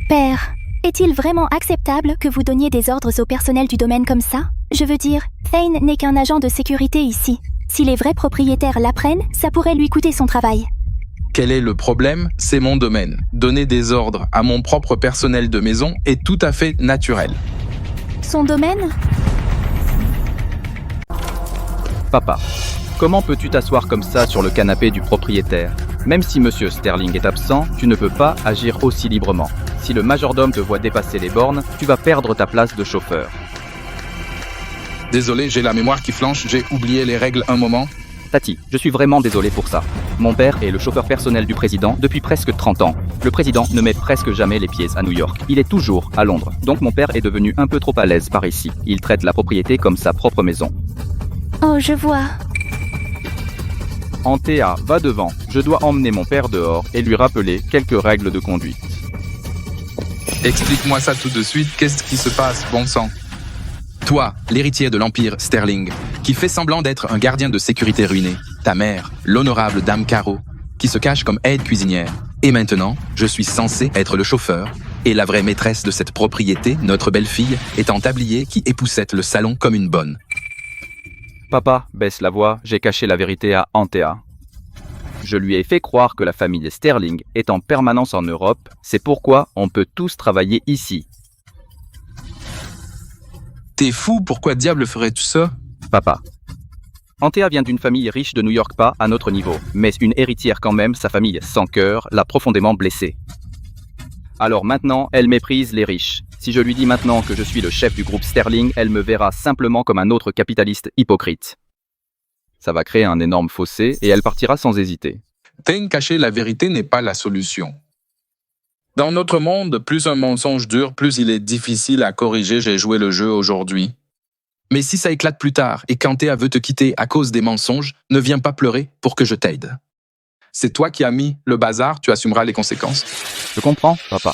Père, est-il vraiment acceptable que vous donniez des ordres au personnel du domaine comme ça? Je veux dire, Thane n'est qu'un agent de sécurité ici. Si les vrais propriétaires l'apprennent, ça pourrait lui coûter son travail. Quel est le problème? C'est mon domaine. Donner des ordres à mon propre personnel de maison est tout à fait naturel. Son domaine? Papa, comment peux-tu t'asseoir comme ça sur le canapé du propriétaire? Même si monsieur Sterling est absent, tu ne peux pas agir aussi librement. Si le majordome te voit dépasser les bornes, tu vas perdre ta place de chauffeur. Désolé, j'ai la mémoire qui flanche, j'ai oublié les règles un moment. Tati, je suis vraiment désolé pour ça. Mon père est le chauffeur personnel du président depuis presque 30 ans. Le président ne met presque jamais les pieds à New York. Il est toujours à Londres. Donc mon père est devenu un peu trop à l'aise par ici. Il traite la propriété comme sa propre maison. Oh, je vois. Antea, va devant. Je dois emmener mon père dehors et lui rappeler quelques règles de conduite. Explique-moi ça tout de suite, qu'est-ce qui se passe, bon sang? Toi, l'héritier de l'Empire Sterling, qui fait semblant d'être un gardien de sécurité ruiné. Ta mère, l'honorable Dame Caro, qui se cache comme aide cuisinière. Et maintenant, je suis censé être le chauffeur. Et la vraie maîtresse de cette propriété, notre belle-fille, est en tablier qui époussette le salon comme une bonne. Papa, baisse la voix, j'ai caché la vérité à Antea. Je lui ai fait croire que la famille Sterling est en permanence en Europe, c'est pourquoi on peut tous travailler ici. T'es fou, pourquoi diable ferais-tu ça? Papa. Antea vient d'une famille riche de New York, pas à notre niveau, mais une héritière quand même, sa famille sans cœur l'a profondément blessée. Alors maintenant, elle méprise les riches. Si je lui dis maintenant que je suis le chef du groupe Sterling, elle me verra simplement comme un autre capitaliste hypocrite. Ça va créer un énorme fossé et elle partira sans hésiter. Cacher la vérité n'est pas la solution. Dans notre monde, plus un mensonge dure, plus il est difficile à corriger. J'ai joué le jeu aujourd'hui. Mais si ça éclate plus tard et qu'Antea veut te quitter à cause des mensonges, ne viens pas pleurer pour que je t'aide. C'est toi qui as mis le bazar, tu assumeras les conséquences. Je comprends, papa.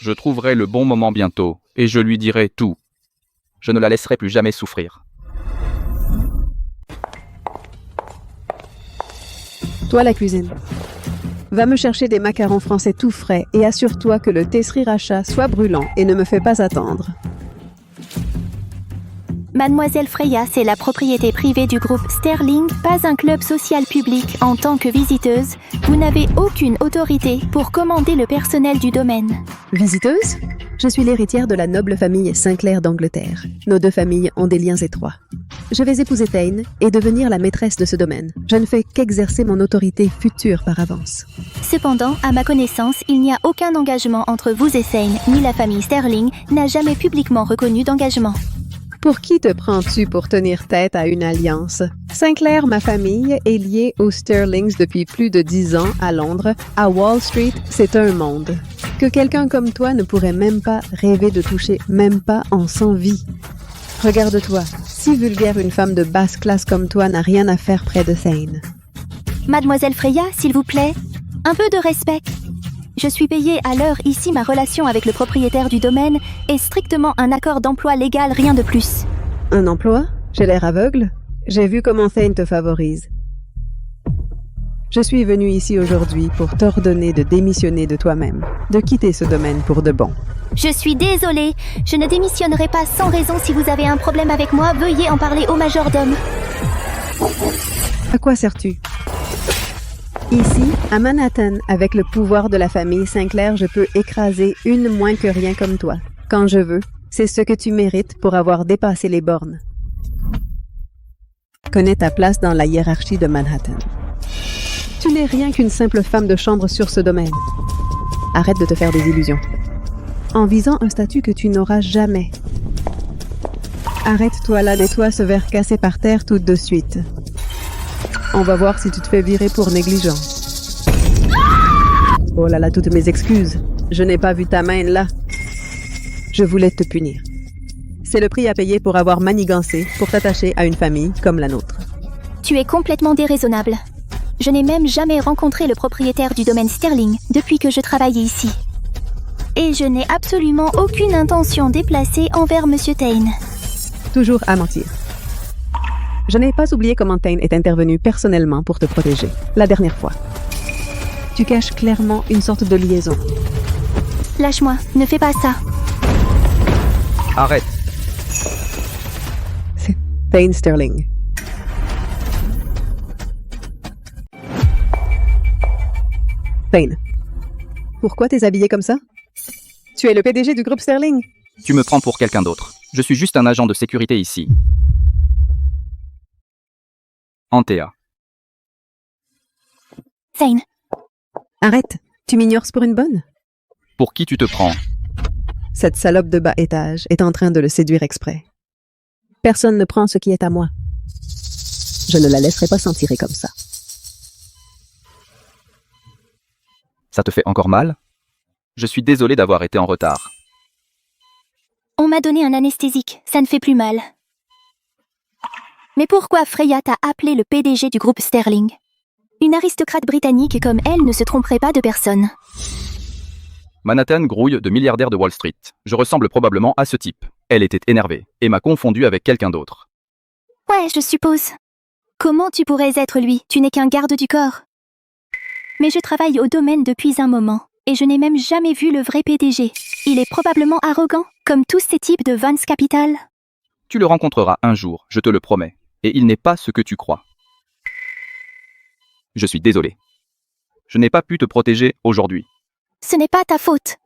Je trouverai le bon moment bientôt et je lui dirai tout. Je ne la laisserai plus jamais souffrir. Toi, la cuisine. Va me chercher des macarons français tout frais et assure-toi que le thé sriracha soit brûlant et ne me fais pas attendre. Mademoiselle Freya, c'est la propriété privée du groupe Sterling, pas un club social public. En tant que visiteuse, vous n'avez aucune autorité pour commander le personnel du domaine. Visiteuse? Je suis l'héritière de la noble famille Sinclair d'Angleterre. Nos deux familles ont des liens étroits. Je vais épouser Thane et devenir la maîtresse de ce domaine. Je ne fais qu'exercer mon autorité future par avance. Cependant, à ma connaissance, il n'y a aucun engagement entre vous et Thane, ni la famille Sterling n'a jamais publiquement reconnu d'engagement. Pour qui te prends-tu pour tenir tête à une alliance? Sinclair, ma famille, est liée aux Sterlings depuis plus de 10 ans à Londres. À Wall Street, c'est un monde que quelqu'un comme toi ne pourrait même pas rêver de toucher, même pas en sans vie. Regarde-toi, si vulgaire une femme de basse classe comme toi n'a rien à faire près de Thane. Mademoiselle Freya, s'il vous plaît, un peu de respect. Je suis payée à l'heure ici, ma relation avec le propriétaire du domaine est strictement un accord d'emploi légal, rien de plus. Un emploi? J'ai l'air aveugle? J'ai vu comment Thane te favorise. Je suis venue ici aujourd'hui pour t'ordonner de démissionner de toi-même, de quitter ce domaine pour de bon. Je suis désolée, je ne démissionnerai pas sans raison. Si vous avez un problème avec moi, veuillez en parler au majordome. À quoi sers-tu? Ici, à Manhattan, avec le pouvoir de la famille Sinclair, je peux écraser une moins que rien comme toi. Quand je veux, c'est ce que tu mérites pour avoir dépassé les bornes. Connais ta place dans la hiérarchie de Manhattan. Tu n'es rien qu'une simple femme de chambre sur ce domaine. Arrête de te faire des illusions. En visant un statut que tu n'auras jamais. Arrête-toi là, nettoie ce verre cassé par terre tout de suite. On va voir si tu te fais virer pour négligence. Oh là là, toutes mes excuses. Je n'ai pas vu ta main là. Je voulais te punir. C'est le prix à payer pour avoir manigancé, pour t'attacher à une famille comme la nôtre. Tu es complètement déraisonnable. Je n'ai même jamais rencontré le propriétaire du domaine Sterling depuis que je travaille ici. Et je n'ai absolument aucune intention déplacée envers Monsieur Thane. Toujours à mentir. Je n'ai pas oublié comment Thane est intervenu personnellement pour te protéger, la dernière fois. Tu caches clairement une sorte de liaison. Lâche-moi, ne fais pas ça. Arrête. C'est Thane Sterling. Thane, pourquoi t'es habillé comme ça? Tu es le PDG du groupe Sterling? Tu me prends pour quelqu'un d'autre. Je suis juste un agent de sécurité ici. Antea. Thane. Arrête, tu m'ignores pour une bonne? Pour qui tu te prends? Cette salope de bas étage est en train de le séduire exprès. Personne ne prend ce qui est à moi. Je ne la laisserai pas s'en tirer comme ça. Ça te fait encore mal? Je suis désolé d'avoir été en retard. On m'a donné un anesthésique, ça ne fait plus mal. Mais pourquoi Freya t'a appelé le PDG du groupe Sterling? Une aristocrate britannique comme elle ne se tromperait pas de personne. Manhattan grouille de milliardaires de Wall Street. Je ressemble probablement à ce type. Elle était énervée et m'a confondu avec quelqu'un d'autre. Ouais, je suppose. Comment tu pourrais être lui? Tu n'es qu'un garde du corps. Mais je travaille au domaine depuis un moment, et je n'ai même jamais vu le vrai PDG. Il est probablement arrogant, comme tous ces types de Vance Capital. Tu le rencontreras un jour, je te le promets, et il n'est pas ce que tu crois. Je suis désolé. Je n'ai pas pu te protéger aujourd'hui. Ce n'est pas ta faute.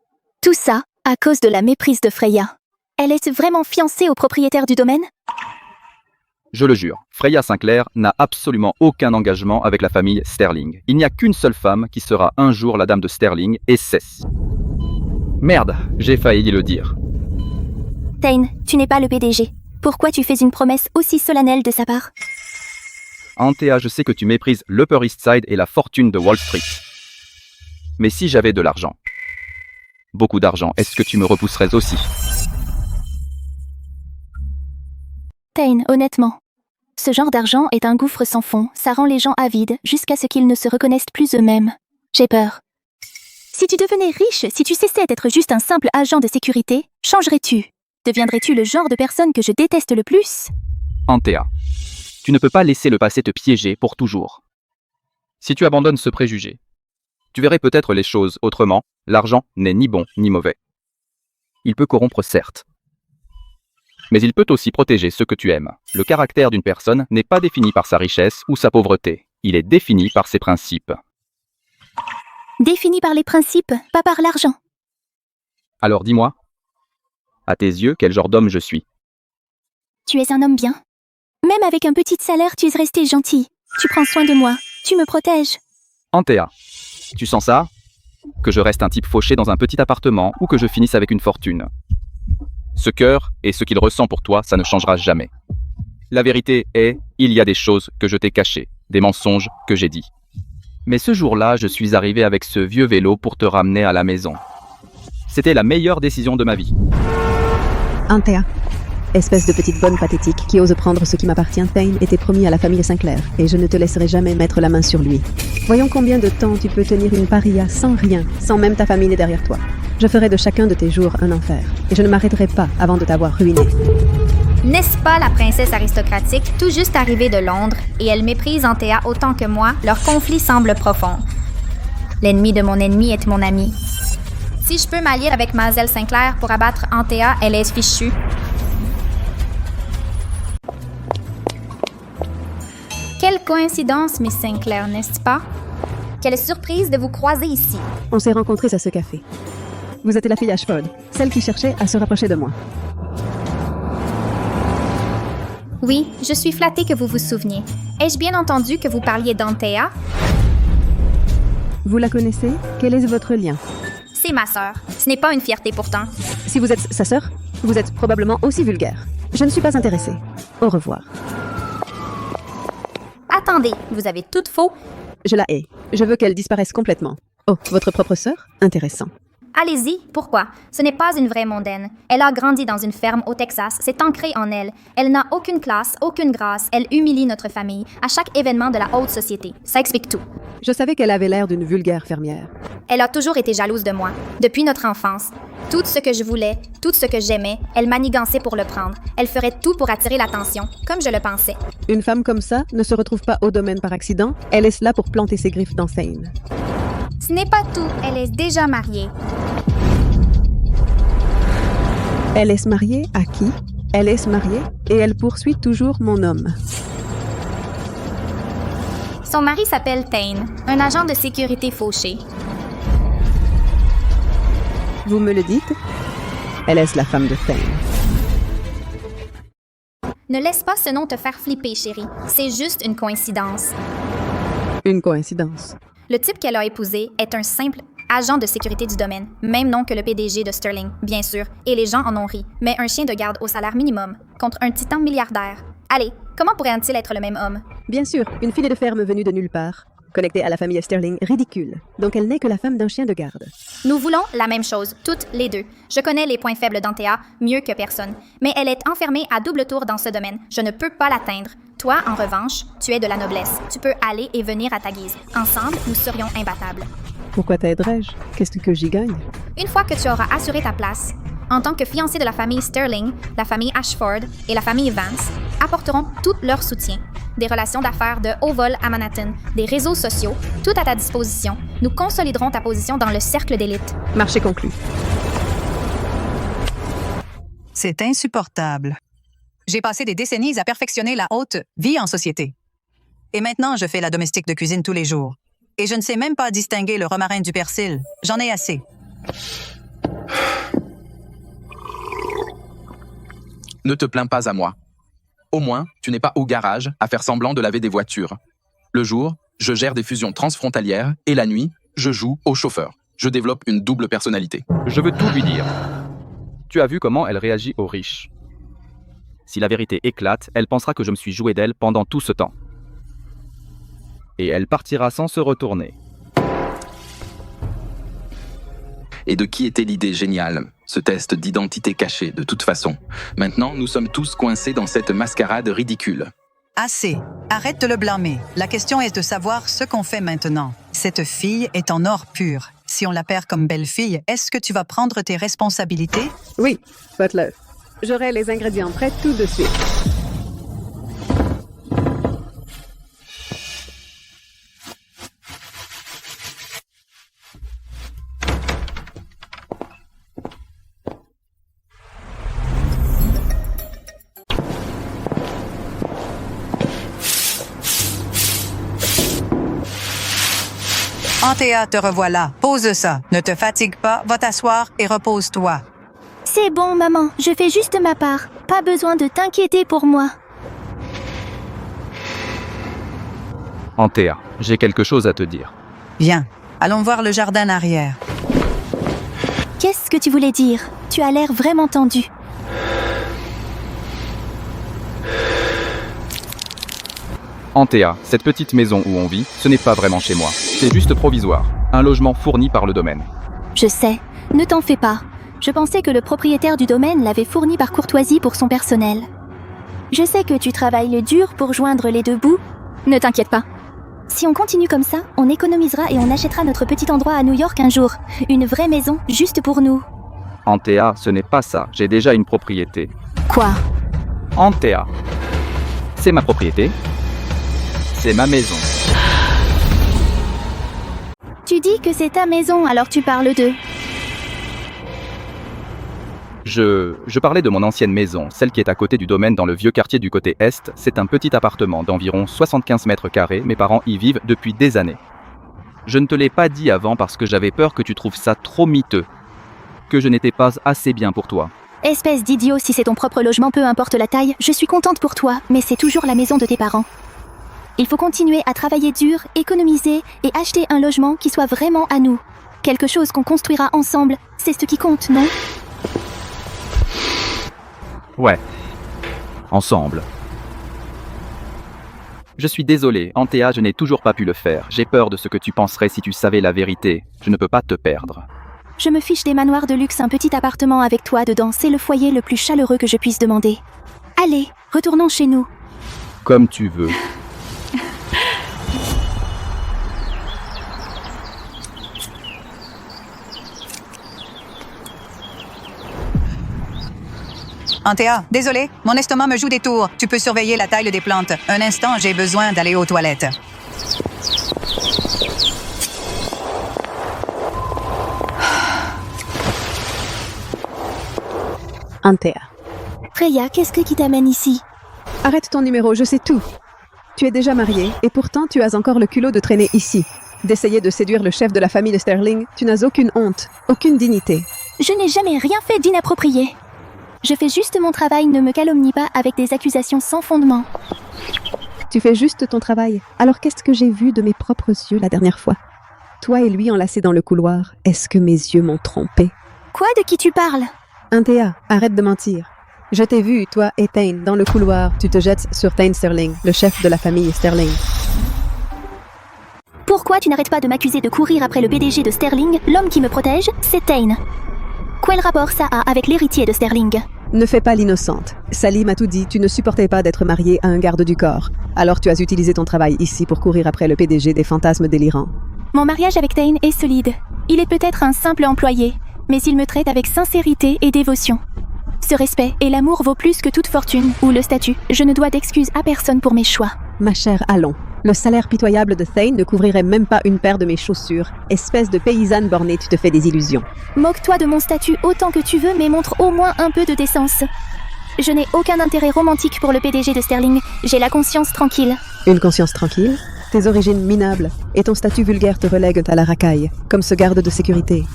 Tout ça, à cause de la méprise de Freya. Elle est vraiment fiancée au propriétaire du domaine? Je le jure, Freya Sinclair n'a absolument aucun engagement avec la famille Sterling. Il n'y a qu'une seule femme qui sera un jour la dame de Sterling, et cesse. Merde, j'ai failli le dire. Thane, tu n'es pas le PDG. Pourquoi tu fais une promesse aussi solennelle de sa part? Antea, je sais que tu méprises l'Upper East Side et la fortune de Wall Street. Mais si j'avais de l'argent, beaucoup d'argent, est-ce que tu me repousserais aussi? Thane, honnêtement. Ce genre d'argent est un gouffre sans fond, ça rend les gens avides jusqu'à ce qu'ils ne se reconnaissent plus eux-mêmes. J'ai peur. Si tu devenais riche, si tu cessais d'être juste un simple agent de sécurité, changerais-tu? Deviendrais-tu le genre de personne que je déteste le plus? Antea, tu ne peux pas laisser le passé te piéger pour toujours. Si tu abandonnes ce préjugé, tu verrais peut-être les choses autrement. L'argent n'est ni bon ni mauvais. Il peut corrompre, certes. Mais il peut aussi protéger ceux que tu aimes. Le caractère d'une personne n'est pas défini par sa richesse ou sa pauvreté. Il est défini par ses principes. Défini par les principes, pas par l'argent. Alors dis-moi, à tes yeux, quel genre d'homme je suis? Tu es un homme bien. Même avec un petit salaire, tu es resté gentil. Tu prends soin de moi. Tu me protèges. Antea, tu sens ça? Que je reste un type fauché dans un petit appartement ou que je finisse avec une fortune? Ce cœur et ce qu'il ressent pour toi, ça ne changera jamais. La vérité est, il y a des choses que je t'ai cachées, des mensonges que j'ai dit. Mais ce jour-là, je suis arrivé avec ce vieux vélo pour te ramener à la maison. C'était la meilleure décision de ma vie. Antea, espèce de petite bonne pathétique qui ose prendre ce qui m'appartient, Thane était promis à la famille Sinclair, et je ne te laisserai jamais mettre la main sur lui. Voyons combien de temps tu peux tenir une paria sans rien, sans même ta famille derrière toi. Je ferai de chacun de tes jours un enfer, et je ne m'arrêterai pas avant de t'avoir ruiné. N'est-ce pas la princesse aristocratique tout juste arrivée de Londres, et elle méprise Antea autant que moi, leur conflit semble profond. L'ennemi de mon ennemi est mon ami. Si je peux m'allier avec Mademoiselle Sinclair pour abattre Antea, elle est fichue. Quelle coïncidence, Miss Sinclair, n'est-ce pas? Quelle surprise de vous croiser ici. On s'est rencontrés à ce café. Vous êtes la fille Ashford, celle qui cherchait à se rapprocher de moi. Oui, je suis flattée que vous vous souveniez. Ai-je bien entendu que vous parliez d'Antea? Vous la connaissez? Quel est votre lien? C'est ma sœur. Ce n'est pas une fierté pourtant. Si vous êtes sa sœur, vous êtes probablement aussi vulgaire. Je ne suis pas intéressée. Au revoir. Attendez, vous avez tout faux. Je la hais. Je veux qu'elle disparaisse complètement. Oh, votre propre sœur? Intéressant. Allez-y, pourquoi? Ce n'est pas une vraie mondaine. Elle a grandi dans une ferme au Texas, c'est ancré en elle. Elle n'a aucune classe, aucune grâce, elle humilie notre famille à chaque événement de la haute société. Ça explique tout. Je savais qu'elle avait l'air d'une vulgaire fermière. Elle a toujours été jalouse de moi, depuis notre enfance. Tout ce que je voulais, tout ce que j'aimais, elle manigançait pour le prendre. Elle ferait tout pour attirer l'attention, comme je le pensais. Une femme comme ça ne se retrouve pas au domaine par accident, elle est là pour planter ses griffes dans Thane. Ce n'est pas tout, elle est déjà mariée. Elle est mariée à qui? Elle est mariée et elle poursuit toujours mon homme. Son mari s'appelle Thane, un agent de sécurité fauché. Vous me le dites? Elle est la femme de Thane. Ne laisse pas ce nom te faire flipper, chérie. C'est juste une coïncidence. Une coïncidence. Le type qu'elle a épousé est un simple agent de sécurité du domaine, même nom que le PDG de Sterling, bien sûr, et les gens en ont ri, mais un chien de garde au salaire minimum, contre un titan milliardaire. Allez, comment pourrait-il être le même homme? Bien sûr, une fille de ferme venue de nulle part, connectée à la famille Sterling, ridicule. Donc elle n'est que la femme d'un chien de garde. Nous voulons la même chose, toutes les deux. Je connais les points faibles d'Antea mieux que personne, mais elle est enfermée à double tour dans ce domaine. Je ne peux pas l'atteindre. Toi, en revanche, tu es de la noblesse. Tu peux aller et venir à ta guise. Ensemble, nous serions imbattables. Pourquoi t'aiderais-je? Qu'est-ce que j'y gagne? Une fois que tu auras assuré ta place, en tant que fiancé de la famille Sterling, la famille Ashford et la famille Vance, apporteront tout leur soutien. Des relations d'affaires de haut vol à Manhattan, des réseaux sociaux, tout à ta disposition. Nous consoliderons ta position dans le cercle d'élite. Marché conclu. C'est insupportable. J'ai passé des décennies à perfectionner la haute vie en société. Et maintenant, je fais la domestique de cuisine tous les jours. Et je ne sais même pas distinguer le romarin du persil. J'en ai assez. Ne te plains pas à moi. Au moins, tu n'es pas au garage à faire semblant de laver des voitures. Le jour, je gère des fusions transfrontalières et la nuit, je joue au chauffeur. Je développe une double personnalité. Je veux tout lui dire. Tu as vu comment elle réagit aux riches. Si la vérité éclate, elle pensera que je me suis joué d'elle pendant tout ce temps. Et elle partira sans se retourner. et de qui était l'idée géniale, ce test d'identité cachée de toute façon. Maintenant, nous sommes tous coincés dans cette mascarade ridicule. Assez. Arrête de le blâmer. La question est de savoir ce qu'on fait maintenant. Cette fille est en or pur. Si on la perd comme belle-fille, est-ce que tu vas prendre tes responsabilités? Oui, Butler. J'aurai les ingrédients prêts tout de suite. Antea, te revoilà. Pose ça. Ne te fatigue pas, va t'asseoir et repose-toi. C'est bon, maman, je fais juste ma part. Pas besoin de t'inquiéter pour moi. Antea, j'ai quelque chose à te dire. Viens, allons voir le jardin arrière. Qu'est-ce que tu voulais dire? Tu as l'air vraiment tendu. Antea, cette petite maison où on vit, ce n'est pas vraiment chez moi. C'est juste provisoire. Un logement fourni par le domaine. Je sais, ne t'en fais pas. Je pensais que le propriétaire du domaine l'avait fourni par courtoisie pour son personnel. Je sais que tu travailles dur pour joindre les deux bouts. Ne t'inquiète pas. Si on continue comme ça, on économisera et on achètera notre petit endroit à New York un jour. Une vraie maison, juste pour nous. Antea, ce n'est pas ça. J'ai déjà une propriété. Quoi? Antea. C'est ma propriété. C'est ma maison. Tu dis que c'est ta maison, alors tu parles d'eux. Je parlais de mon ancienne maison, celle qui est à côté du domaine dans le vieux quartier du côté Est. C'est un petit appartement d'environ 75 mètres carrés. Mes parents y vivent depuis des années. Je ne te l'ai pas dit avant parce que j'avais peur que tu trouves ça trop miteux. Que je n'étais pas assez bien pour toi. Espèce d'idiot, si c'est ton propre logement, peu importe la taille, je suis contente pour toi, mais c'est toujours la maison de tes parents. Il faut continuer à travailler dur, économiser et acheter un logement qui soit vraiment à nous. Quelque chose qu'on construira ensemble, c'est ce qui compte, non? Ouais. Ensemble. Je suis désolé, Antea, je n'ai toujours pas pu le faire. J'ai peur de ce que tu penserais si tu savais la vérité. Je ne peux pas te perdre. Je me fiche des manoirs de luxe, un petit appartement avec toi dedans, c'est le foyer le plus chaleureux que je puisse demander. Allez, retournons chez nous. Comme tu veux. Antea, désolé, mon estomac me joue des tours. Tu peux surveiller la taille des plantes. Un instant, j'ai besoin d'aller aux toilettes. Antea. Freya, qu'est-ce qui t'amène ici? Arrête ton numéro, je sais tout. Tu es déjà mariée, et pourtant tu as encore le culot de traîner ici. D'essayer de séduire le chef de la famille de Sterling, tu n'as aucune honte, aucune dignité. Je n'ai jamais rien fait d'inapproprié. Je fais juste mon travail, ne me calomnie pas avec des accusations sans fondement. Tu fais juste ton travail. Alors qu'est-ce que j'ai vu de mes propres yeux la dernière fois? Toi et lui enlacés dans le couloir. Est-ce que mes yeux m'ont trompé? Quoi? De qui tu parles? Antea, arrête de mentir. Je t'ai vu, toi et Thane, dans le couloir. Tu te jettes sur Thane Sterling, le chef de la famille Sterling. Pourquoi tu n'arrêtes pas de m'accuser de courir après le PDG de Sterling? L'homme qui me protège, c'est Thane. Quel rapport ça a avec l'héritier de Sterling? Ne fais pas l'innocente. Sally m'a tout dit, tu ne supportais pas d'être mariée à un garde du corps. Alors tu as utilisé ton travail ici pour courir après le PDG des fantasmes délirants. Mon mariage avec Thane est solide. Il est peut-être un simple employé, mais il me traite avec sincérité et dévotion. Ce respect et l'amour vaut plus que toute fortune ou le statut. Je ne dois d'excuses à personne pour mes choix. Ma chère, allons. Le salaire pitoyable de Thane ne couvrirait même pas une paire de mes chaussures. Espèce de paysanne bornée, tu te fais des illusions. Moque-toi de mon statut autant que tu veux, mais montre au moins un peu de décence. Je n'ai aucun intérêt romantique pour le PDG de Sterling. J'ai la conscience tranquille. Une conscience tranquille? Tes origines minables et ton statut vulgaire te relèguent à la racaille, comme ce garde de sécurité.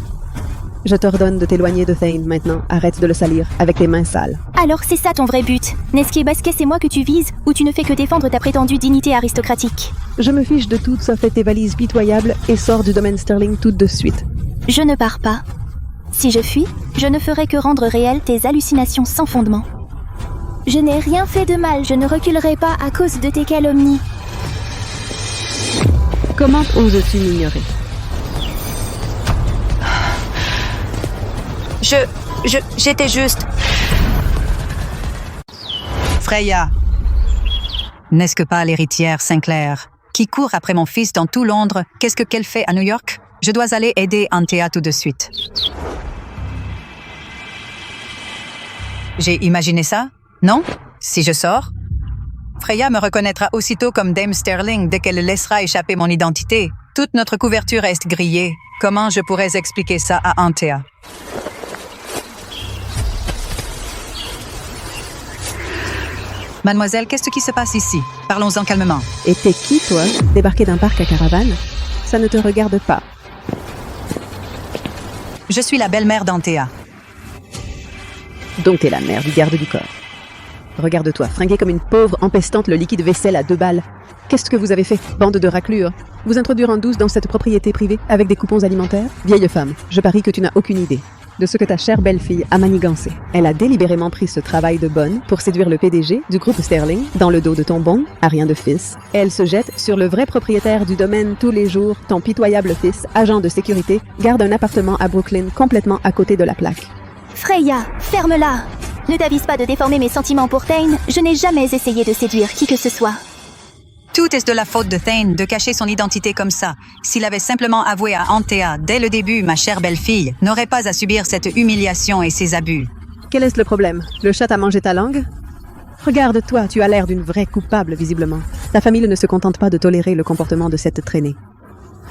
Je t'ordonne de t'éloigner de Thane maintenant. Arrête de le salir avec tes mains sales. Alors c'est ça ton vrai but. N'est-ce Basquet, c'est moi que tu vises ou tu ne fais que défendre ta prétendue dignité aristocratique? Je me fiche de tout sauf tes valises pitoyables et sors du domaine Sterling tout de suite. Je ne pars pas. Si je fuis, je ne ferai que rendre réelles tes hallucinations sans fondement. Je n'ai rien fait de mal, je ne reculerai pas à cause de tes calomnies. Comment oses-tu m'ignorer? J'étais juste... Freya, n'est-ce que pas l'héritière Sinclair, qui court après mon fils dans tout Londres? Qu'est-ce qu'elle fait à New York? Je dois aller aider Antea tout de suite. J'ai imaginé ça? Non? Si je sors? Freya me reconnaîtra aussitôt comme Dame Sterling dès qu'elle laissera échapper mon identité. Toute notre couverture reste grillée. Comment je pourrais expliquer ça à Antea? Mademoiselle, qu'est-ce qui se passe ici? Parlons-en calmement. Et t'es qui, toi? Débarqué d'un parc à caravane? Ça ne te regarde pas. Je suis la belle-mère d'Antea. Donc t'es la mère du garde du corps. Regarde-toi, fringuée comme une pauvre, empestante le liquide vaisselle à 2 balles. Qu'est-ce que vous avez fait, bande de raclures? Vous introduire en douce dans cette propriété privée avec des coupons alimentaires? Vieille femme, je parie que tu n'as aucune idée de ce que ta chère belle-fille a manigancé. Elle a délibérément pris ce travail de bonne pour séduire le PDG du groupe Sterling dans le dos de ton bon, à rien de fils. Elle se jette sur le vrai propriétaire du domaine tous les jours. Ton pitoyable fils, agent de sécurité, garde un appartement à Brooklyn complètement à côté de la plaque. Freya, ferme-la! Ne t'avise pas de déformer mes sentiments pour Thane, je n'ai jamais essayé de séduire qui que ce soit. Tout est de la faute de Thane de cacher son identité comme ça. S'il avait simplement avoué à Antea dès le début, ma chère belle-fille n'aurait pas à subir cette humiliation et ces abus. Quel est le problème? Le chat a mangé ta langue? Regarde-toi, tu as l'air d'une vraie coupable, visiblement. Ta famille ne se contente pas de tolérer le comportement de cette traînée.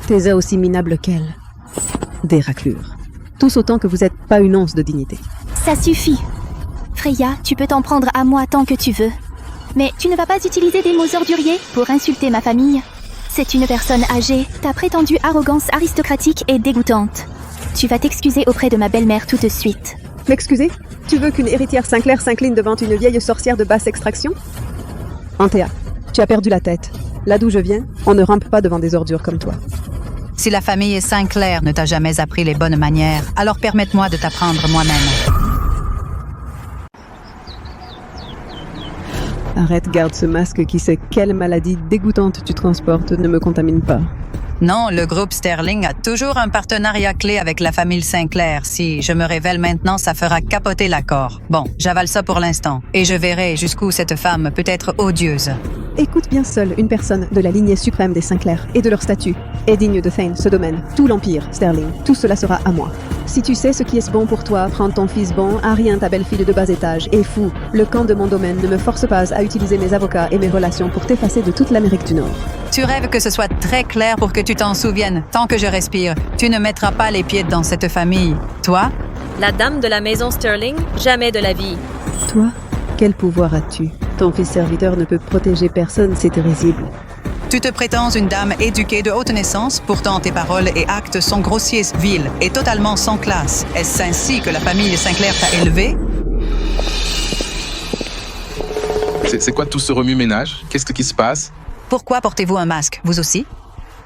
T'es aussi minable qu'elle. Des raclures. Tous autant que vous n'êtes pas une once de dignité. Ça suffit. Freya, tu peux t'en prendre à moi tant que tu veux. Mais tu ne vas pas utiliser des mots orduriers pour insulter ma famille. C'est une personne âgée, ta prétendue arrogance aristocratique est dégoûtante. Tu vas t'excuser auprès de ma belle-mère tout de suite. M'excuser? Tu veux qu'une héritière Sinclair s'incline devant une vieille sorcière de basse extraction? Antea, tu as perdu la tête. Là d'où je viens, on ne rampe pas devant des ordures comme toi. Si la famille Sinclair ne t'a jamais appris les bonnes manières, alors permette-moi de t'apprendre moi-même. Arrête, garde ce masque qui sait quelle maladie dégoûtante tu transportes, ne me contamine pas. Non, le groupe Sterling a toujours un partenariat clé avec la famille Sinclair. Si je me révèle maintenant, ça fera capoter l'accord. Bon, j'avale ça pour l'instant. Et je verrai jusqu'où cette femme peut être odieuse. Écoute bien seule, une personne de la lignée suprême des Sinclair et de leur statut est digne de Thane, ce domaine, tout l'Empire, Sterling. Tout cela sera à moi. Si tu sais ce qui est bon pour toi, prends ton fils bon, à rien ta belle-fille de bas étage, et fou, le camp de mon domaine ne me force pas à utiliser mes avocats et mes relations pour t'effacer de toute l'Amérique du Nord. Tu rêves que ce soit très clair pour que tu t'en souviennes. Tant que je respire, tu ne mettras pas les pieds dans cette famille. Toi? La dame de la maison Sterling, jamais de la vie. Toi? Quel pouvoir as-tu? Ton fils serviteur ne peut protéger personne, c'est risible. Tu te prétends une dame éduquée de haute naissance, pourtant tes paroles et actes sont grossiers, vils et totalement sans classe. Est-ce ainsi que la famille Sinclair t'a élevé? C'est quoi tout ce remue-ménage? Qu'est-ce qui se passe? Pourquoi portez-vous un masque, vous aussi?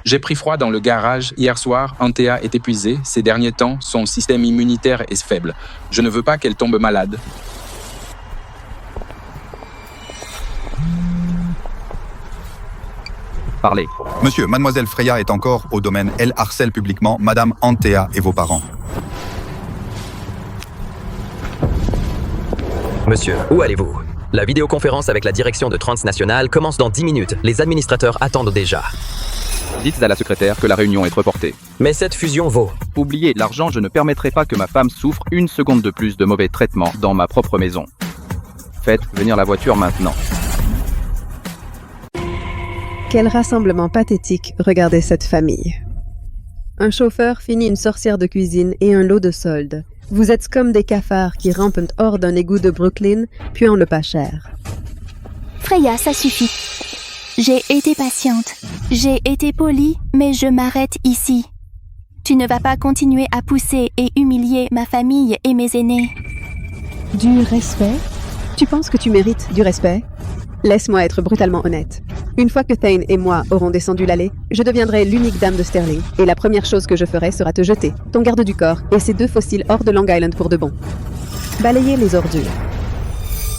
J'ai pris froid dans le garage. Hier soir, Antea est épuisée. Ces derniers temps, son système immunitaire est faible. Je ne veux pas qu'elle tombe malade. Parlez. Monsieur, mademoiselle Freya est encore au domaine. Elle harcèle publiquement madame Antea et vos parents. Monsieur, où allez-vous? La vidéoconférence avec la direction de Transnational commence dans 10 minutes. Les administrateurs attendent déjà. Dites à la secrétaire que la réunion est reportée. Mais cette fusion vaut. Oubliez l'argent, je ne permettrai pas que ma femme souffre une seconde de plus de mauvais traitements dans ma propre maison. Faites venir la voiture maintenant. Quel rassemblement pathétique, regardez cette famille. Un chauffeur finit une sorcière de cuisine et un lot de soldes. Vous êtes comme des cafards qui rampent hors d'un égout de Brooklyn, puant le pas cher. Freya, ça suffit. J'ai été patiente. J'ai été polie, mais je m'arrête ici. Tu ne vas pas continuer à pousser et humilier ma famille et mes aînés. Du respect? Tu penses que tu mérites du respect? Laisse-moi être brutalement honnête. Une fois que Thane et moi aurons descendu l'allée, je deviendrai l'unique dame de Sterling, et la première chose que je ferai sera te jeter, ton garde du corps et ces 2 fossiles hors de Long Island pour de bon. Balayer les ordures.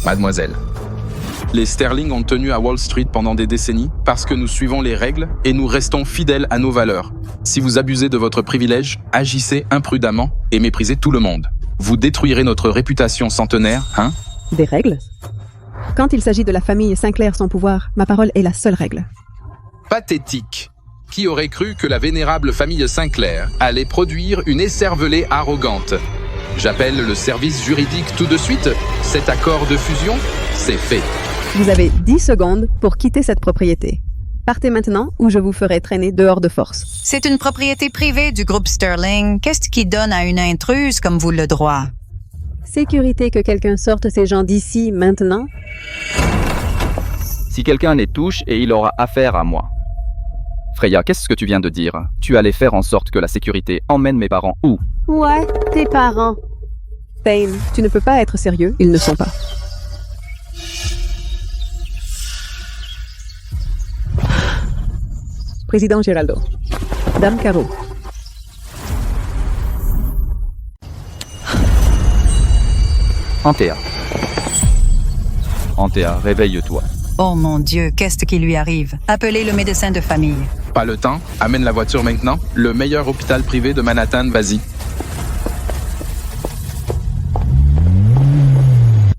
Mademoiselle, les Sterling ont tenu à Wall Street pendant des décennies parce que nous suivons les règles et nous restons fidèles à nos valeurs. Si vous abusez de votre privilège, agissez imprudemment et méprisez tout le monde. Vous détruirez notre réputation centenaire, hein? Des règles? Quand il s'agit de la famille Sinclair sans pouvoir, ma parole est la seule règle. Pathétique. Qui aurait cru que la vénérable famille Sinclair allait produire une écervelée arrogante? J'appelle le service juridique tout de suite. Cet accord de fusion, c'est fait. Vous avez 10 secondes pour quitter cette propriété. Partez maintenant ou je vous ferai traîner dehors de force. C'est une propriété privée du groupe Sterling. Qu'est-ce qui donne à une intruse comme vous le droit? Sécurité que quelqu'un sorte ces gens d'ici maintenant? Si quelqu'un les touche et il aura affaire à moi. Freya, qu'est-ce que tu viens de dire? Tu allais faire en sorte que la sécurité emmène mes parents où? Ouais, tes parents. Thane, tu ne peux pas être sérieux, ils ne sont pas. Président Geraldo. Dame Caro. Antea. Antea, réveille-toi. Oh mon Dieu, qu'est-ce qui lui arrive? Appelez le médecin de famille. Pas le temps, amène la voiture maintenant. Le meilleur hôpital privé de Manhattan, vas-y.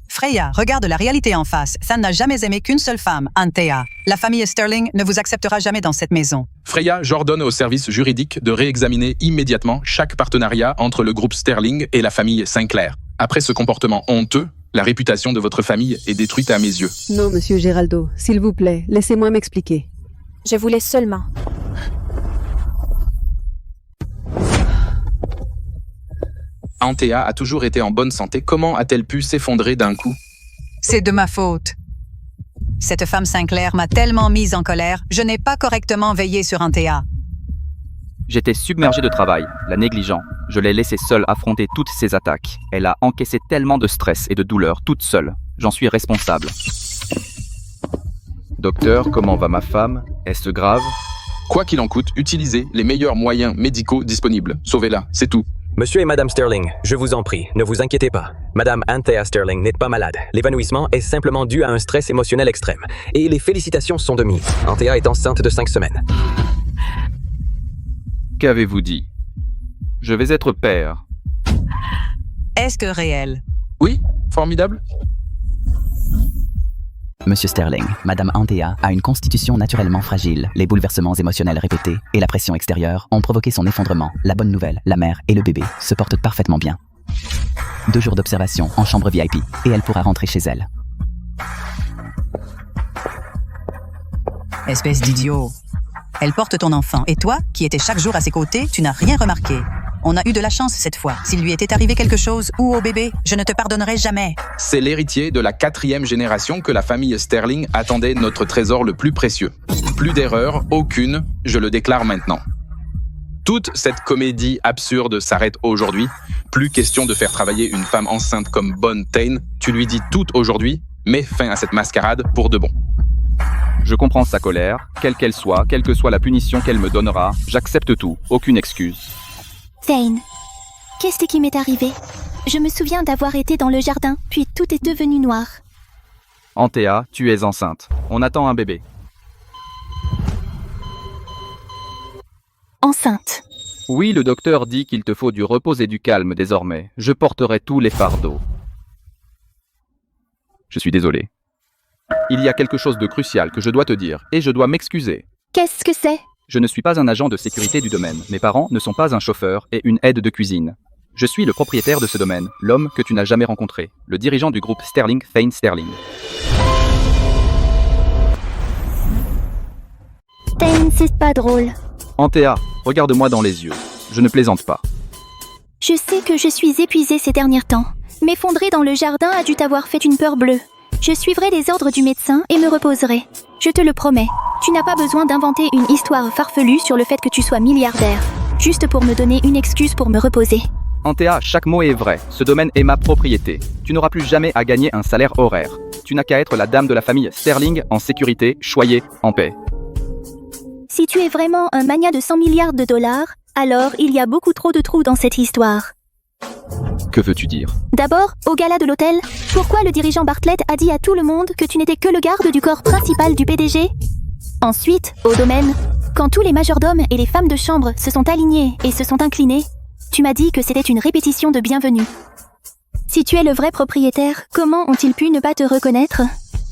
Freya, regarde la réalité en face. Sam n'a jamais aimé qu'une seule femme, Antea. La famille Sterling ne vous acceptera jamais dans cette maison. Freya, j'ordonne au service juridique de réexaminer immédiatement chaque partenariat entre le groupe Sterling et la famille Sinclair. Après ce comportement honteux, la réputation de votre famille est détruite à mes yeux. Non, monsieur Geraldo, s'il vous plaît, laissez-moi m'expliquer. Je voulais seulement... Antea a toujours été en bonne santé. Comment a-t-elle pu s'effondrer d'un coup? C'est de ma faute. Cette femme Sinclair m'a tellement mise en colère, je n'ai pas correctement veillé sur Antea. J'étais submergé de travail, la négligeant. Je l'ai laissée seule affronter toutes ces attaques. Elle a encaissé tellement de stress et de douleur toute seule. J'en suis responsable. Docteur, comment va ma femme? Est-ce grave? Quoi qu'il en coûte, utilisez les meilleurs moyens médicaux disponibles. Sauvez-la, c'est tout. Monsieur et Madame Sterling, je vous en prie, ne vous inquiétez pas. Madame Antea Sterling n'est pas malade. L'évanouissement est simplement dû à un stress émotionnel extrême. Et les félicitations sont de mise. Antea est enceinte de 5 semaines. Qu'avez-vous dit? Je vais être père. Est-ce que réel? Oui, formidable. Monsieur Sterling, Madame Antea a une constitution naturellement fragile. Les bouleversements émotionnels répétés et la pression extérieure ont provoqué son effondrement. La bonne nouvelle, la mère et le bébé se portent parfaitement bien. 2 jours d'observation en chambre VIP et elle pourra rentrer chez elle. Espèce d'idiot. Elle porte ton enfant et toi, qui étais chaque jour à ses côtés, tu n'as rien remarqué. On a eu de la chance cette fois. S'il lui était arrivé quelque chose, ou au bébé, je ne te pardonnerai jamais. C'est l'héritier de la 4e génération que la famille Sterling attendait notre trésor le plus précieux. Plus d'erreur, aucune, je le déclare maintenant. Toute cette comédie absurde s'arrête aujourd'hui. Plus question de faire travailler une femme enceinte comme Bonne Thane. Tu lui dis tout aujourd'hui, mets fin à cette mascarade pour de bon. Je comprends sa colère, quelle qu'elle soit, quelle que soit la punition qu'elle me donnera, j'accepte tout, aucune excuse. Thane, qu'est-ce qui m'est arrivé? Je me souviens d'avoir été dans le jardin, puis tout est devenu noir. Antea, tu es enceinte. On attend un bébé. Enceinte. Oui, le docteur dit qu'il te faut du repos et du calme désormais. Je porterai tous les fardeaux. Je suis désolé. Il y a quelque chose de crucial que je dois te dire, et je dois m'excuser. Qu'est-ce que c'est? Je ne suis pas un agent de sécurité du domaine. Mes parents ne sont pas un chauffeur et une aide de cuisine. Je suis le propriétaire de ce domaine, l'homme que tu n'as jamais rencontré, le dirigeant du groupe Sterling, Thane Sterling. Thane, c'est pas drôle. Antea, regarde-moi dans les yeux. Je ne plaisante pas. Je sais que je suis épuisée ces derniers temps. M'effondrer dans le jardin a dû t'avoir fait une peur bleue. Je suivrai les ordres du médecin et me reposerai. Je te le promets. Tu n'as pas besoin d'inventer une histoire farfelue sur le fait que tu sois milliardaire, juste pour me donner une excuse pour me reposer. Antea, chaque mot est vrai. Ce domaine est ma propriété. Tu n'auras plus jamais à gagner un salaire horaire. Tu n'as qu'à être la dame de la famille Sterling en sécurité, choyée, en paix. Si tu es vraiment un magnat de 100 milliards de dollars, alors il y a beaucoup trop de trous dans cette histoire. Que veux-tu dire? D'abord, au gala de l'hôtel, pourquoi le dirigeant Bartlett a dit à tout le monde que tu n'étais que le garde du corps principal du PDG? Ensuite, au domaine, quand tous les majordomes et les femmes de chambre se sont alignés et se sont inclinés, tu m'as dit que c'était une répétition de bienvenue. Si tu es le vrai propriétaire, comment ont-ils pu ne pas te reconnaître?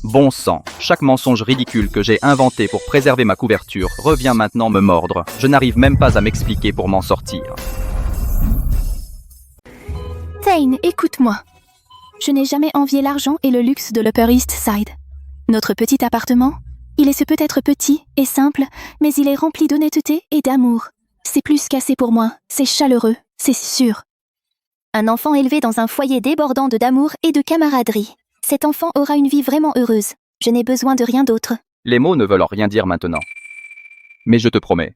Bon sang, chaque mensonge ridicule que j'ai inventé pour préserver ma couverture revient maintenant me mordre. Je n'arrive même pas à m'expliquer pour m'en sortir. Thane, écoute-moi. Je n'ai jamais envié l'argent et le luxe de l'Upper East Side. Notre petit appartement, il est peut-être petit et simple, mais il est rempli d'honnêteté et d'amour. C'est plus qu'assez pour moi, c'est chaleureux, c'est sûr. Un enfant élevé dans un foyer débordant d'amour et de camaraderie. Cet enfant aura une vie vraiment heureuse. Je n'ai besoin de rien d'autre. Les mots ne veulent rien dire maintenant. Mais je te promets.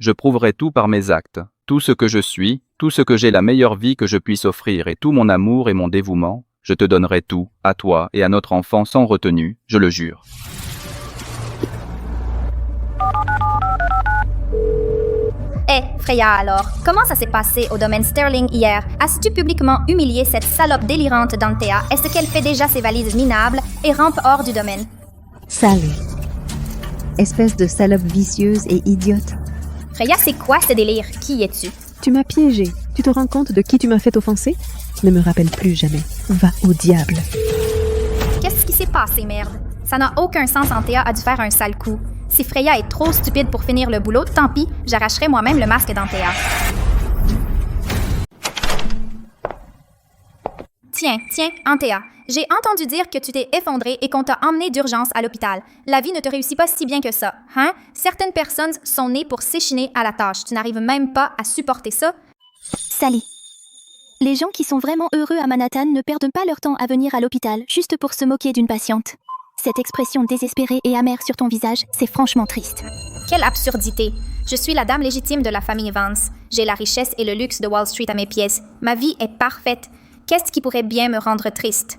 Je prouverai tout par mes actes, tout ce que je suis, tout ce que j'ai la meilleure vie que je puisse offrir et tout mon amour et mon dévouement. Je te donnerai tout, à toi et à notre enfant sans retenue, je le jure. Freya alors, comment ça s'est passé au domaine Sterling hier? As-tu publiquement humilié cette salope délirante d'Antea? Est-ce qu'elle fait déjà ses valises minables et rampe hors du domaine? Salut. Espèce de salope vicieuse et idiote. Freya, c'est quoi ce délire? Qui es-tu? Tu m'as piégé. Tu te rends compte de qui tu m'as fait offenser? Ne me rappelle plus jamais. Va au diable. Qu'est-ce qui s'est passé, merde? Ça n'a aucun sens, Antea a dû faire un sale coup. Si Freya est trop stupide pour finir le boulot, tant pis, j'arracherai moi-même le masque d'Antea. Tiens, Antea, j'ai entendu dire que tu t'es effondrée et qu'on t'a emmenée d'urgence à l'hôpital. La vie ne te réussit pas si bien que ça, hein? Certaines personnes sont nées pour s'échiner à la tâche. Tu n'arrives même pas à supporter ça? Sally. Les gens qui sont vraiment heureux à Manhattan ne perdent pas leur temps à venir à l'hôpital juste pour se moquer d'une patiente. Cette expression désespérée et amère sur ton visage, c'est franchement triste. Quelle absurdité! Je suis la dame légitime de la famille Vance. J'ai la richesse et le luxe de Wall Street à mes pieds. Ma vie est parfaite. Qu'est-ce qui pourrait bien me rendre triste?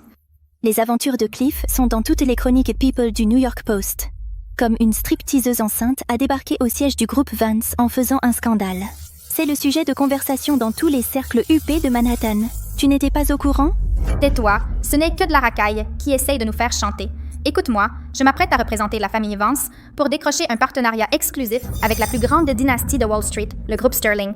Les aventures de Cliff sont dans toutes les chroniques People du New York Post. Comme une stripteaseuse enceinte a débarqué au siège du groupe Vance en faisant un scandale. C'est le sujet de conversation dans tous les cercles huppés de Manhattan. Tu n'étais pas au courant? Tais-toi, ce n'est que de la racaille qui essaye de nous faire chanter. Écoute-moi, je m'apprête à représenter la famille Vance pour décrocher un partenariat exclusif avec la plus grande dynastie de Wall Street, le groupe Sterling.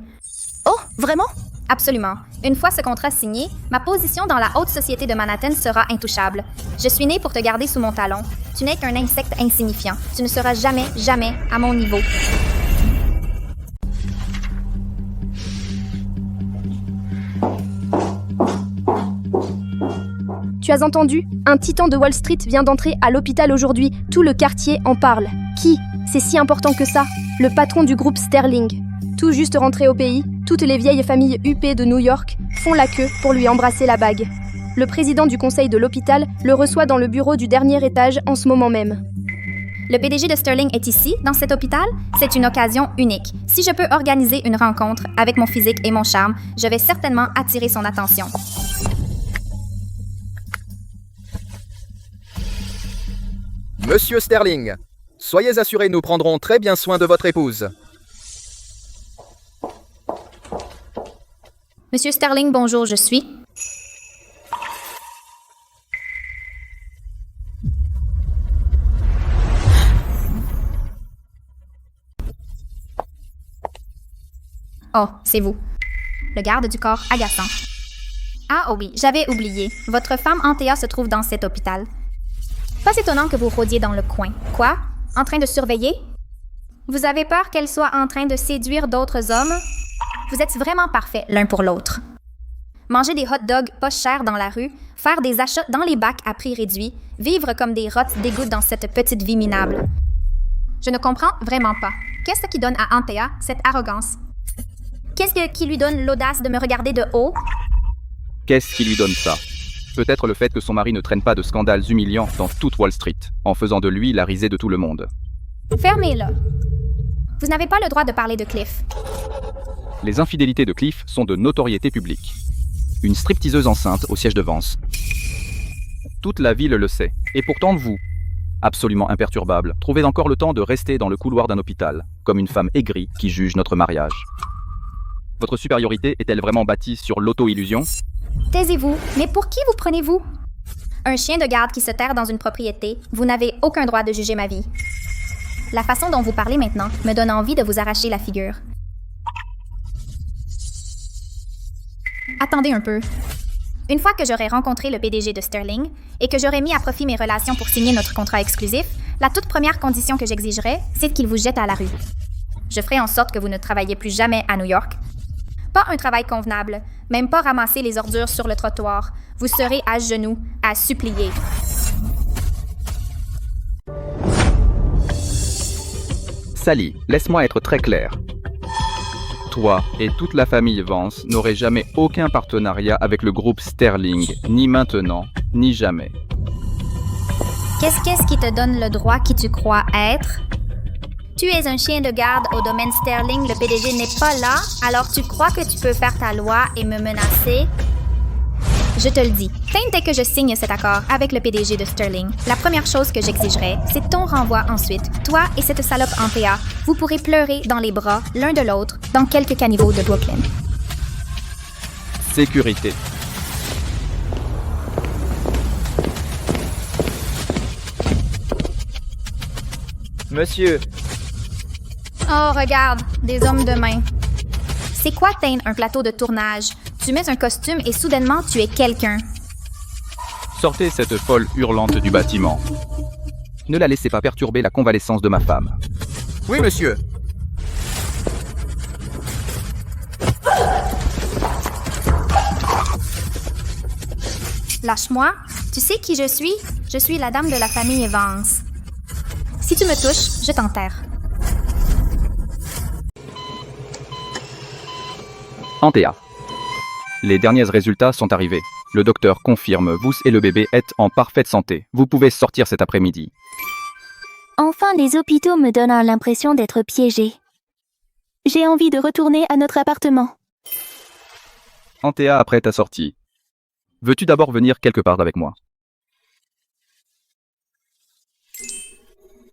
Oh, vraiment? Absolument. Une fois ce contrat signé, ma position dans la haute société de Manhattan sera intouchable. Je suis née pour te garder sous mon talon. Tu n'es qu'un insecte insignifiant. Tu ne seras jamais, jamais à mon niveau. Tu as entendu? Un titan de Wall Street vient d'entrer à l'hôpital aujourd'hui. Tout le quartier en parle. Qui? C'est si important que ça? Le patron du groupe Sterling. Tout juste rentré au pays, toutes les vieilles familles huppées de New York font la queue pour lui embrasser la bague. Le président du conseil de l'hôpital le reçoit dans le bureau du dernier étage en ce moment même. Le PDG de Sterling est ici, dans cet hôpital? C'est une occasion unique. Si je peux organiser une rencontre avec mon physique et mon charme, je vais certainement attirer son attention. Monsieur Sterling, soyez assuré, nous prendrons très bien soin de votre épouse. Monsieur Sterling, bonjour, je suis... Oh, c'est vous. Le garde du corps agaçant. Ah oh oui, j'avais oublié. Votre femme Antea se trouve dans cet hôpital. Pas étonnant que vous rôdiez dans le coin. Quoi? En train de surveiller? Vous avez peur qu'elle soit en train de séduire d'autres hommes? Vous êtes vraiment parfaits l'un pour l'autre. Manger des hot dogs pas chers dans la rue, faire des achats dans les bacs à prix réduit, vivre comme des rottes dégoûtent dans cette petite vie minable. Je ne comprends vraiment pas. Qu'est-ce qui donne à Antea cette arrogance? Qu'est-ce qui lui donne l'audace de me regarder de haut? Qu'est-ce qui lui donne ça? Peut-être le fait que son mari ne traîne pas de scandales humiliants dans toute Wall Street, en faisant de lui la risée de tout le monde. Fermez-le. Vous n'avez pas le droit de parler de Cliff. Les infidélités de Cliff sont de notoriété publique. Une stripteaseuse enceinte au siège de Vance. Toute la ville le sait. Et pourtant vous, absolument imperturbable, trouvez encore le temps de rester dans le couloir d'un hôpital, comme une femme aigrie qui juge notre mariage. Votre supériorité est-elle vraiment bâtie sur l'auto-illusion? Taisez-vous, mais pour qui vous prenez-vous? Un chien de garde qui se terre dans une propriété, vous n'avez aucun droit de juger ma vie. La façon dont vous parlez maintenant me donne envie de vous arracher la figure. Attendez un peu. Une fois que j'aurai rencontré le PDG de Sterling et que j'aurai mis à profit mes relations pour signer notre contrat exclusif, la toute première condition que j'exigerai, c'est qu'il vous jette à la rue. Je ferai en sorte que vous ne travaillez plus jamais à New York. Pas un travail convenable, même pas ramasser les ordures sur le trottoir. Vous serez à genoux, à supplier. Sally, laisse-moi être très clair. Toi et toute la famille Vance n'aurez jamais aucun partenariat avec le groupe Sterling, ni maintenant, ni jamais. Qu'est-ce qui te donne le droit qui tu crois être? Tu es un chien de garde au domaine Sterling, le PDG n'est pas là, alors tu crois que tu peux faire ta loi et me menacer? Je te le dis, dès que je signe cet accord avec le PDG de Sterling, la première chose que j'exigerai, c'est ton renvoi ensuite. Toi et cette salope Antea, vous pourrez pleurer dans les bras l'un de l'autre dans quelques caniveaux de Brooklyn. Sécurité. Monsieur, Oh, regarde, des hommes de main. C'est quoi, Thane, un plateau de tournage? Tu mets un costume et soudainement, tu es quelqu'un. Sortez cette folle hurlante du bâtiment. Ne la laissez pas perturber la convalescence de ma femme. Oui, monsieur. Lâche-moi. Tu sais qui je suis? Je suis la dame de la famille Vance. Si tu me touches, je t'enterre. Antea. Les derniers résultats sont arrivés. Le docteur confirme, vous et le bébé êtes en parfaite santé. Vous pouvez sortir cet après-midi. Enfin, les hôpitaux me donnent l'impression d'être piégés. J'ai envie de retourner à notre appartement. Antea après ta sortie. Veux-tu d'abord venir quelque part avec moi?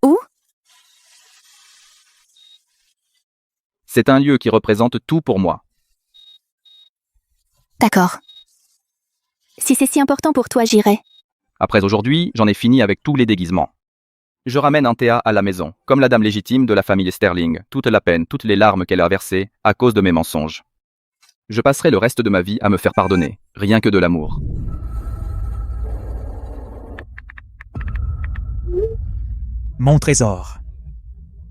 Où? C'est un lieu qui représente tout pour moi. D'accord. Si c'est si important pour toi, j'irai. Après aujourd'hui, j'en ai fini avec tous les déguisements. Je ramène Antea à la maison, comme la dame légitime de la famille Sterling, toute la peine, toutes les larmes qu'elle a versées à cause de mes mensonges. Je passerai le reste de ma vie à me faire pardonner, rien que de l'amour. Mon trésor.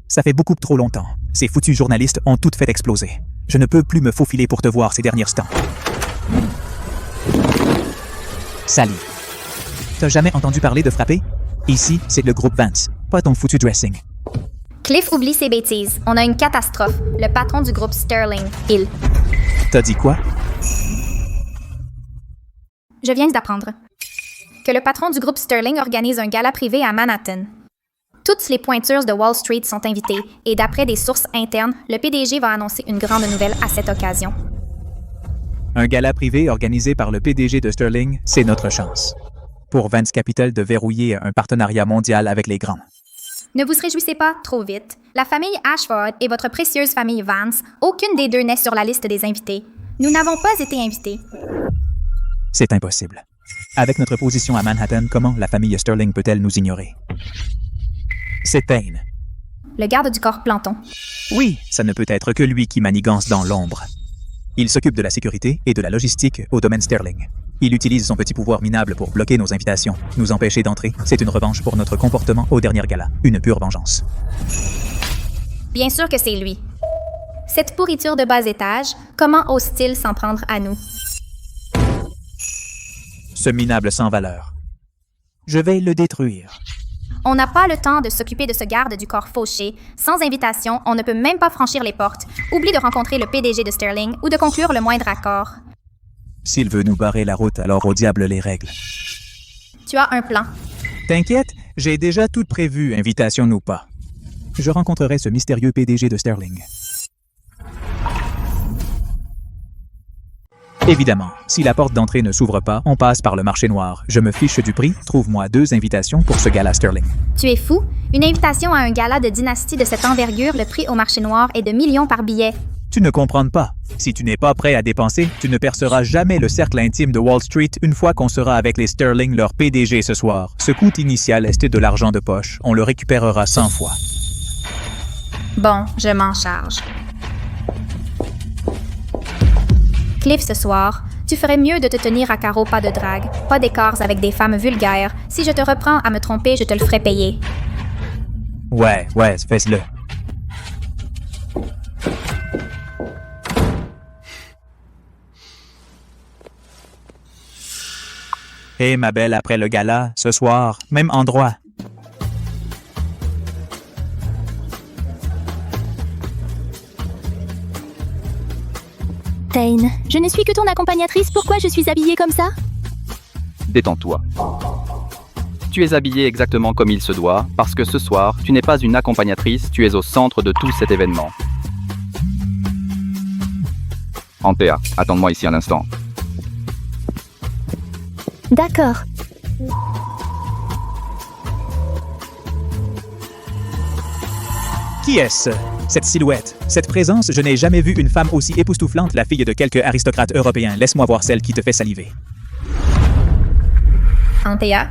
Ça fait beaucoup trop longtemps. Ces foutus journalistes ont tout fait exploser. Je ne peux plus me faufiler pour te voir ces derniers instants. Sally. T'as jamais entendu parler de frapper? Ici, c'est le groupe Vance, pas ton foutu dressing. Cliff oublie ses bêtises. On a une catastrophe. Le patron du groupe Sterling, il. T'as dit quoi? Je viens d'apprendre que le patron du groupe Sterling organise un gala privé à Manhattan. Toutes les pointures de Wall Street sont invitées et d'après des sources internes, le PDG va annoncer une grande nouvelle à cette occasion. Un gala privé organisé par le PDG de Sterling, c'est notre chance. Pour Vance Capital de verrouiller un partenariat mondial avec les grands. Ne vous réjouissez pas trop vite. La famille Ashford et votre précieuse famille Vance, aucune des deux n'est sur la liste des invités. Nous n'avons pas été invités. C'est impossible. Avec notre position à Manhattan, comment la famille Sterling peut-elle nous ignorer? C'est Thane. Le garde du corps Planton. Oui, ça ne peut être que lui qui manigance dans l'ombre. Il s'occupe de la sécurité et de la logistique au domaine Sterling. Il utilise son petit pouvoir minable pour bloquer nos invitations, nous empêcher d'entrer. C'est une revanche pour notre comportement au dernier gala. Une pure vengeance. Bien sûr que c'est lui. Cette pourriture de bas étage, comment ose-t-il s'en prendre à nous? Ce minable sans valeur. Je vais le détruire. On n'a pas le temps de s'occuper de ce garde du corps fauché. Sans invitation, on ne peut même pas franchir les portes. Oublie de rencontrer le PDG de Sterling ou de conclure le moindre accord. S'il veut nous barrer la route, alors au diable les règles. Tu as un plan. T'inquiète, j'ai déjà tout prévu, invitation ou pas. Je rencontrerai ce mystérieux PDG de Sterling. Évidemment, si la porte d'entrée ne s'ouvre pas, on passe par le marché noir. Je me fiche du prix, trouve-moi 2 invitations pour ce gala Sterling. Tu es fou? Une invitation à un gala de dynastie de cette envergure, le prix au marché noir est de millions par billet. Tu ne comprends pas. Si tu n'es pas prêt à dépenser, tu ne perceras jamais le cercle intime de Wall Street une fois qu'on sera avec les Sterling, leur PDG ce soir. Ce coût initial est de l'argent de poche. On le récupérera 100 fois. Bon, je m'en charge. Cliff, ce soir, Tu ferais mieux de te tenir à carreau, pas de drague, pas d'écarts avec des femmes vulgaires. Si je te reprends à me tromper, je te le ferai payer. Ouais, fais-le. Hé, ma belle, après le gala, ce soir, même endroit. Thane, je ne suis que ton accompagnatrice, pourquoi je suis habillée comme ça? Détends-toi. Tu es habillée exactement comme il se doit, parce que ce soir, tu n'es pas une accompagnatrice, tu es au centre de tout cet événement. Antea, attends-moi ici un instant. D'accord. Qui est-ce? Cette silhouette, cette présence, je n'ai jamais vu une femme aussi époustouflante, la fille de quelque aristocrate européen. Laisse-moi voir celle qui te fait saliver. Antea?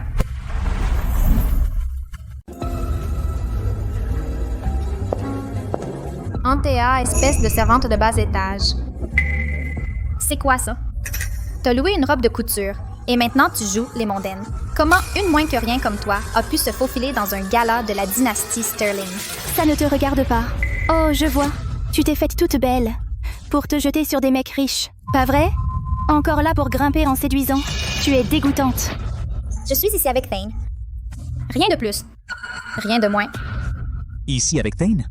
Antea, espèce de servante de bas étage. C'est quoi ça? T'as loué une robe de couture, et maintenant tu joues les mondaines. Comment une moins que rien comme toi a pu se faufiler dans un gala de la dynastie Sterling? Ça ne te regarde pas. Oh, je vois. Tu t'es faite toute belle. Pour te jeter sur des mecs riches. Pas vrai? Encore là pour grimper en séduisant. Tu es dégoûtante. Je suis ici avec Thane. Rien de plus. Rien de moins. Ici avec Thane?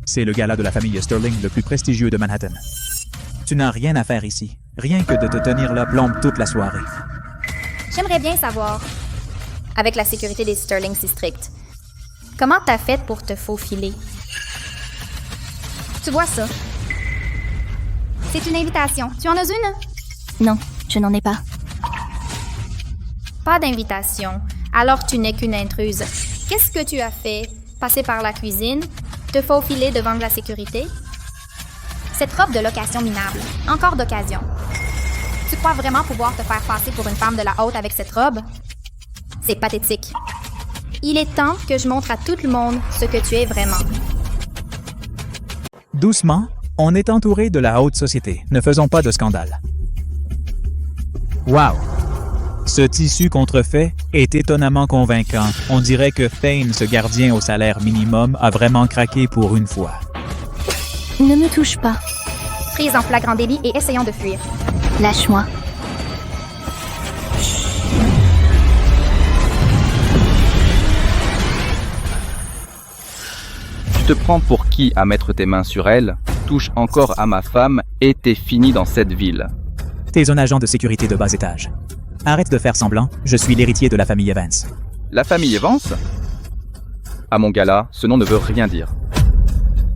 C'est le gala de la famille Sterling le plus prestigieux de Manhattan. Tu n'as rien à faire ici. Rien que de te tenir là plombe toute la soirée. J'aimerais bien savoir, avec la sécurité des Sterling si stricte, comment t'as fait pour te faufiler? Tu vois ça? C'est une invitation. Tu en as une? Non, je n'en ai pas. Pas d'invitation. Alors tu n'es qu'une intruse. Qu'est-ce que tu as fait? Passer par la cuisine? Te faufiler devant la sécurité? Cette robe de location minable. Encore d'occasion. Tu crois vraiment pouvoir te faire passer pour une femme de la haute avec cette robe? C'est pathétique. Il est temps que je montre à tout le monde ce que tu es vraiment. Doucement, on est entouré de la haute société. Ne faisons pas de scandale. Wow! Ce tissu contrefait est étonnamment convaincant. On dirait que Thane, ce gardien au salaire minimum, a vraiment craqué pour une fois. Ne me touche pas. Prise en flagrant délit et essayons de fuir. Lâche-moi. Tu te prends pour qui à mettre tes mains sur elle? Touche encore à ma femme et t'es fini dans cette ville. T'es un agent de sécurité de bas étage. Arrête de faire semblant, je suis l'héritier de la famille Evans. La famille Evans? À mon gala, ce nom ne veut rien dire.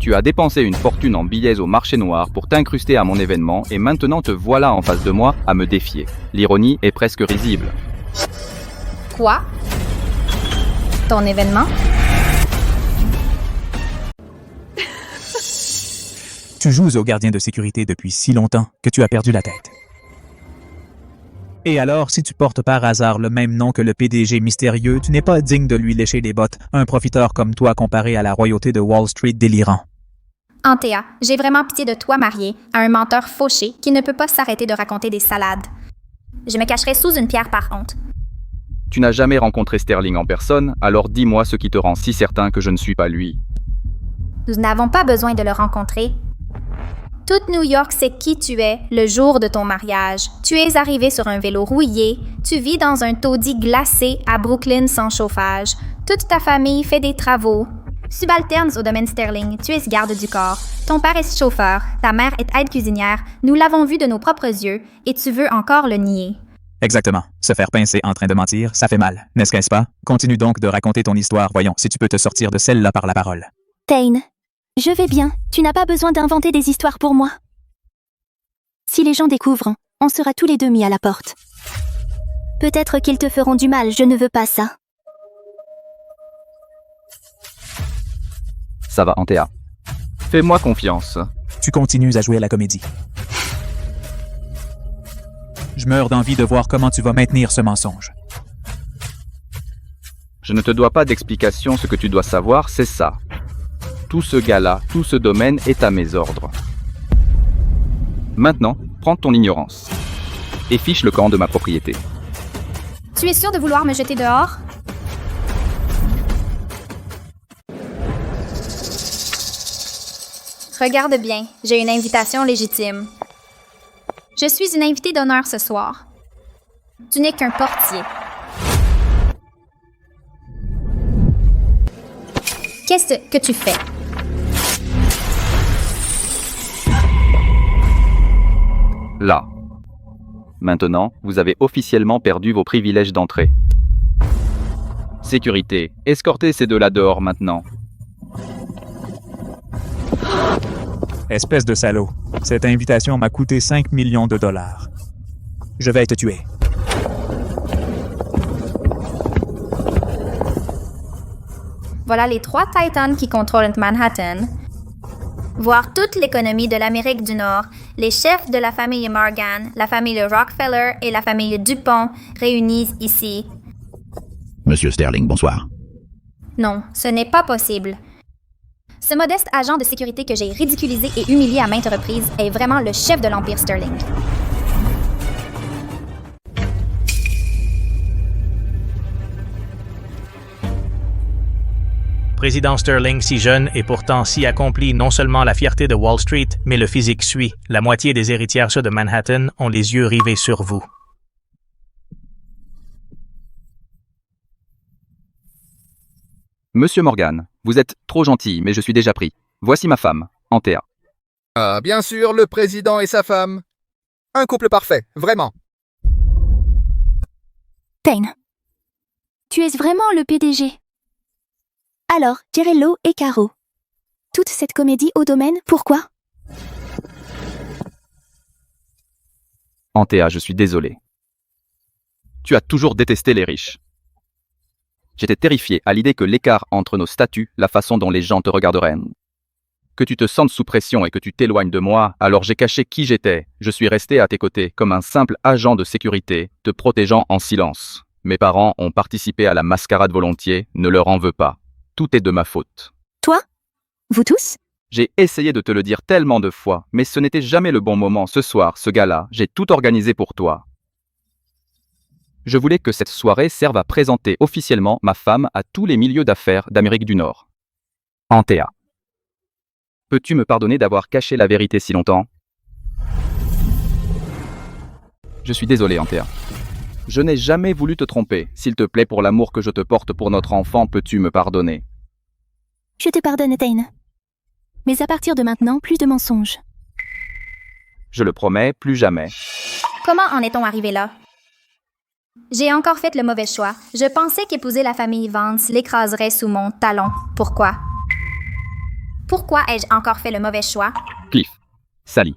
Tu as dépensé une fortune en billets au marché noir pour t'incruster à mon événement et maintenant te voilà en face de moi à me défier. L'ironie est presque risible. Quoi? Ton événement? Tu joues au gardien de sécurité depuis si longtemps que tu as perdu la tête. Et alors, si tu portes par hasard le même nom que le PDG mystérieux, tu n'es pas digne de lui lécher les bottes, un profiteur comme toi comparé à la royauté de Wall Street délirant. Antea, j'ai vraiment pitié de toi marié à un menteur fauché qui ne peut pas s'arrêter de raconter des salades. Je me cacherai sous une pierre par honte. Tu n'as jamais rencontré Sterling en personne, alors dis-moi ce qui te rend si certain que je ne suis pas lui. Nous n'avons pas besoin de le rencontrer. Toute New York sait qui tu es le jour de ton mariage. Tu es arrivé sur un vélo rouillé, tu vis dans un taudis glacé à Brooklyn sans chauffage. Toute ta famille fait des travaux. Subalterne au domaine Sterling, tu es garde du corps. Ton père est chauffeur, ta mère est aide-cuisinière, nous l'avons vu de nos propres yeux, et tu veux encore le nier. Exactement. Se faire pincer en train de mentir, ça fait mal, n'est-ce pas? Continue donc de raconter ton histoire, voyons si tu peux te sortir de celle-là par la parole. Thane, je vais bien, tu n'as pas besoin d'inventer des histoires pour moi. Si les gens découvrent, on sera tous les deux mis à la porte. Peut-être qu'ils te feront du mal, je ne veux pas ça. Ça va, Antea. Fais-moi confiance. Tu continues à jouer à la comédie. Je meurs d'envie de voir comment tu vas maintenir ce mensonge. Je ne te dois pas d'explication, ce que tu dois savoir, c'est ça. Tout ce gala, tout ce domaine est à mes ordres. Maintenant, prends ton ignorance. et fiche le camp de ma propriété. Tu es sûr de vouloir me jeter dehors? Regarde bien, j'ai une invitation légitime. Je suis une invitée d'honneur ce soir. Tu n'es qu'un portier. Qu'est-ce que tu fais? Là. Maintenant, vous avez officiellement perdu vos privilèges d'entrée. Sécurité, escortez ces deux-là dehors maintenant. Espèce de salaud. Cette invitation m'a coûté 5 millions de dollars. Je vais te tuer. Voilà les 3 Titans qui contrôlent Manhattan. Voir toute l'économie de l'Amérique du Nord, les chefs de la famille Morgan, la famille Rockefeller et la famille Dupont réunis ici. Monsieur Sterling, bonsoir. Non, ce n'est pas possible. Ce modeste agent de sécurité que j'ai ridiculisé et humilié à maintes reprises est vraiment le chef de l'Empire Sterling. Président Sterling, si jeune et pourtant si accompli, non seulement la fierté de Wall Street, mais le physique suit. La moitié des héritières de Manhattan ont les yeux rivés sur vous. Monsieur Morgan, vous êtes trop gentil, mais je suis déjà pris. Voici ma femme, Anthea. Ah, bien sûr, le président et sa femme. Un couple parfait, vraiment. Payne. Tu es vraiment le PDG. Alors, Gerello et Caro. Toute cette comédie au domaine, pourquoi? Anthea, je suis désolé. Tu as toujours détesté les riches. J'étais terrifié à l'idée que l'écart entre nos statuts, la façon dont les gens te regarderaient, que tu te sentes sous pression et que tu t'éloignes de moi, alors j'ai caché qui j'étais. Je suis resté à tes côtés comme un simple agent de sécurité, te protégeant en silence. Mes parents ont participé à la mascarade volontiers, ne leur en veux pas. Tout est de ma faute. Toi? Vous tous? J'ai essayé de te le dire tellement de fois, mais ce n'était jamais le bon moment. Ce soir, ce gala, j'ai tout organisé pour toi. Je voulais que cette soirée serve à présenter officiellement ma femme à tous les milieux d'affaires d'Amérique du Nord. Anthea. Peux-tu me pardonner d'avoir caché la vérité si longtemps? Je suis désolé, Anthea. Je n'ai jamais voulu te tromper. S'il te plaît, pour l'amour que je te porte pour notre enfant, peux-tu me pardonner? Je te pardonne, Tane. Mais à partir de maintenant, plus de mensonges. Je le promets, plus jamais. Comment en est-on arrivé là? J'ai encore fait le mauvais choix. Je pensais qu'épouser la famille Vance l'écraserait sous mon talon. Pourquoi? Pourquoi ai-je encore fait le mauvais choix? Cliff, Sally.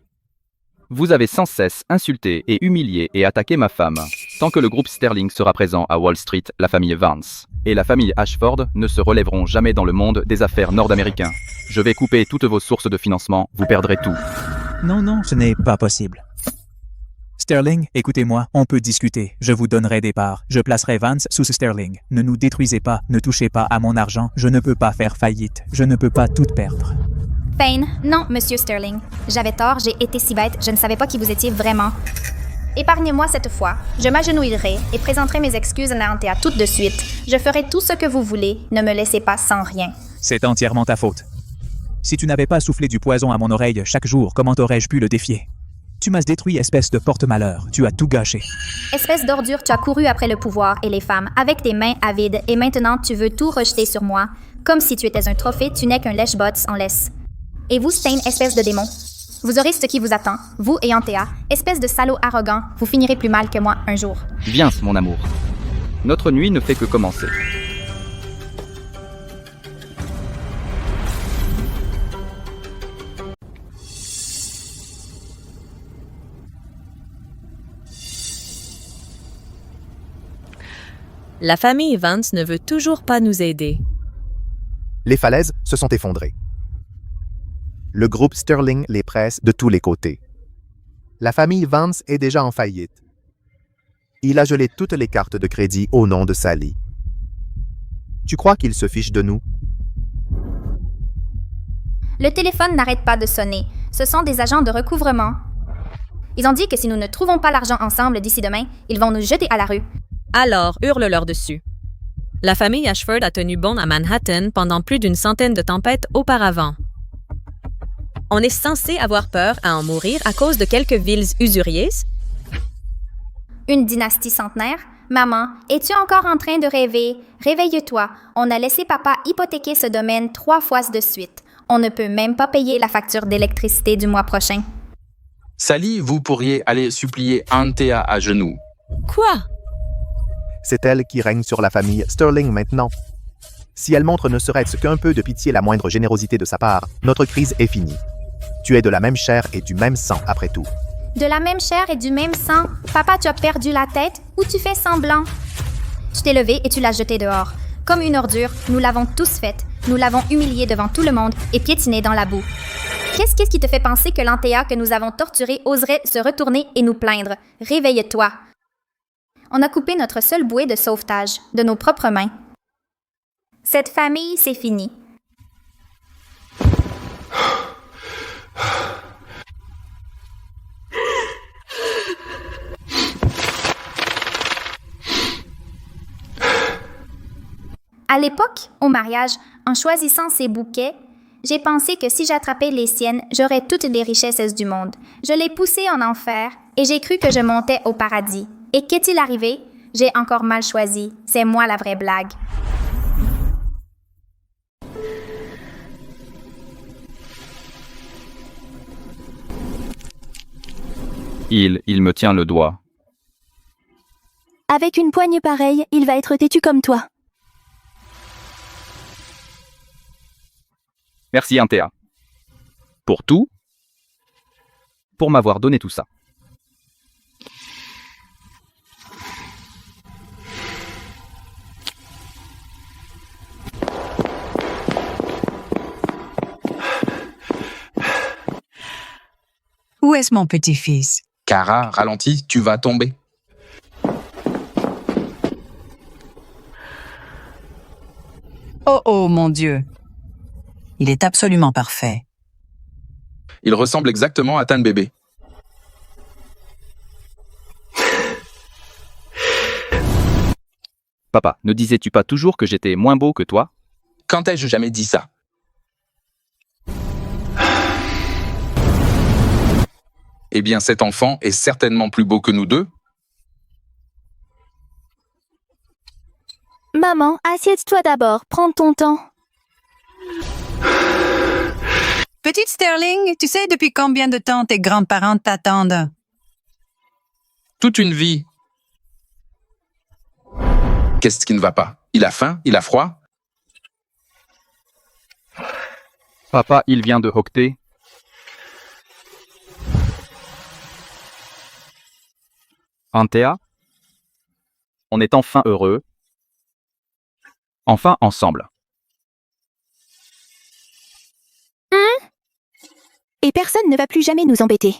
Vous avez sans cesse insulté et humilié et attaqué ma femme. Tant que le groupe Sterling sera présent à Wall Street, la famille Vance et la famille Ashford ne se relèveront jamais dans le monde des affaires nord-américains. Je vais couper toutes vos sources de financement, vous perdrez tout. Non, ce n'est pas possible. Sterling, écoutez-moi, on peut discuter. Je vous donnerai des parts. Je placerai Vance sous Sterling. Ne nous détruisez pas, ne touchez pas à mon argent. Je ne peux pas faire faillite. Je ne peux pas tout perdre. Payne, non, Monsieur Sterling. J'avais tort, j'ai été si bête, je ne savais pas qui vous étiez vraiment. Épargnez-moi cette fois. Je m'agenouillerai et présenterai mes excuses à Anthea tout de suite. Je ferai tout ce que vous voulez. Ne me laissez pas sans rien. C'est entièrement ta faute. Si tu n'avais pas soufflé du poison à mon oreille chaque jour, comment aurais-je pu le défier? Tu m'as détruit, espèce de porte-malheur. Tu as tout gâché. Espèce d'ordure, tu as couru après le pouvoir et les femmes avec tes mains avides et maintenant tu veux tout rejeter sur moi. Comme si tu étais un trophée, tu n'es qu'un lèche-bottes en laisse. Et vous, Stain, espèce de démon. Vous aurez ce qui vous attend. Vous et Anthea, espèce de salaud arrogant, vous finirez plus mal que moi un jour. Viens, mon amour. Notre nuit ne fait que commencer. La famille Vance ne veut toujours pas nous aider. Les falaises se sont effondrées. Le groupe Sterling les presse de tous les côtés. La famille Vance est déjà en faillite. Il a gelé toutes les cartes de crédit au nom de Sally. Tu crois qu'il se fiche de nous? Le téléphone n'arrête pas de sonner. Ce sont des agents de recouvrement. Ils ont dit que si nous ne trouvons pas l'argent ensemble d'ici demain, ils vont nous jeter à la rue. Alors, hurle-leur dessus. La famille Ashford a tenu bon à Manhattan pendant plus d'une centaine de tempêtes auparavant. On est censé avoir peur à en mourir à cause de quelques villes usuriers? Une dynastie centenaire? Maman, es-tu encore en train de rêver? Réveille-toi. On a laissé papa hypothéquer ce domaine 3 fois de suite. On ne peut même pas payer la facture d'électricité du mois prochain. Sally, vous pourriez aller supplier Antea à genoux. Quoi? C'est elle qui règne sur la famille Sterling maintenant. Si elle montre ne serait-ce qu'un peu de pitié, la moindre générosité de sa part, notre crise est finie. Tu es de la même chair et du même sang après tout. De la même chair et du même sang? Papa, tu as perdu la tête ou tu fais semblant? Tu t'es levé et tu l'as jeté dehors. Comme une ordure, nous l'avons tous faite. Nous l'avons humilié devant tout le monde et piétiné dans la boue. Qu'est-ce qui te fait penser que l'Antea que nous avons torturé oserait se retourner et nous plaindre? Réveille-toi. On a coupé notre seul bouée de sauvetage, de nos propres mains. Cette famille, c'est fini. À l'époque, au mariage, en choisissant ces bouquets, j'ai pensé que si j'attrapais les siennes, j'aurais toutes les richesses du monde. Je l'ai poussé en enfer et j'ai cru que je montais au paradis. Et qu'est-il arrivé? J'ai encore mal choisi. C'est moi la vraie blague. Il me tient le doigt. Avec une poigne pareille, il va être têtu comme toi. Merci Antea. Pour tout. Pour m'avoir donné tout ça. Où est-ce mon petit-fils? Kara, ralentis, tu vas tomber. Oh, mon Dieu. Il est absolument parfait. Il ressemble exactement à Tan bébé. Papa, ne disais-tu pas toujours que j'étais moins beau que toi? Quand ai-je jamais dit ça? Eh bien, cet enfant est certainement plus beau que nous deux. Maman, assieds-toi d'abord, prends ton temps. Petite Sterling, tu sais depuis combien de temps tes grands-parents t'attendent? Toute une vie. Qu'est-ce qui ne va pas? Il a faim? Il a froid? Papa, il vient de hoqueter. Antea, on est enfin heureux. Enfin ensemble. Et personne ne va plus jamais nous embêter.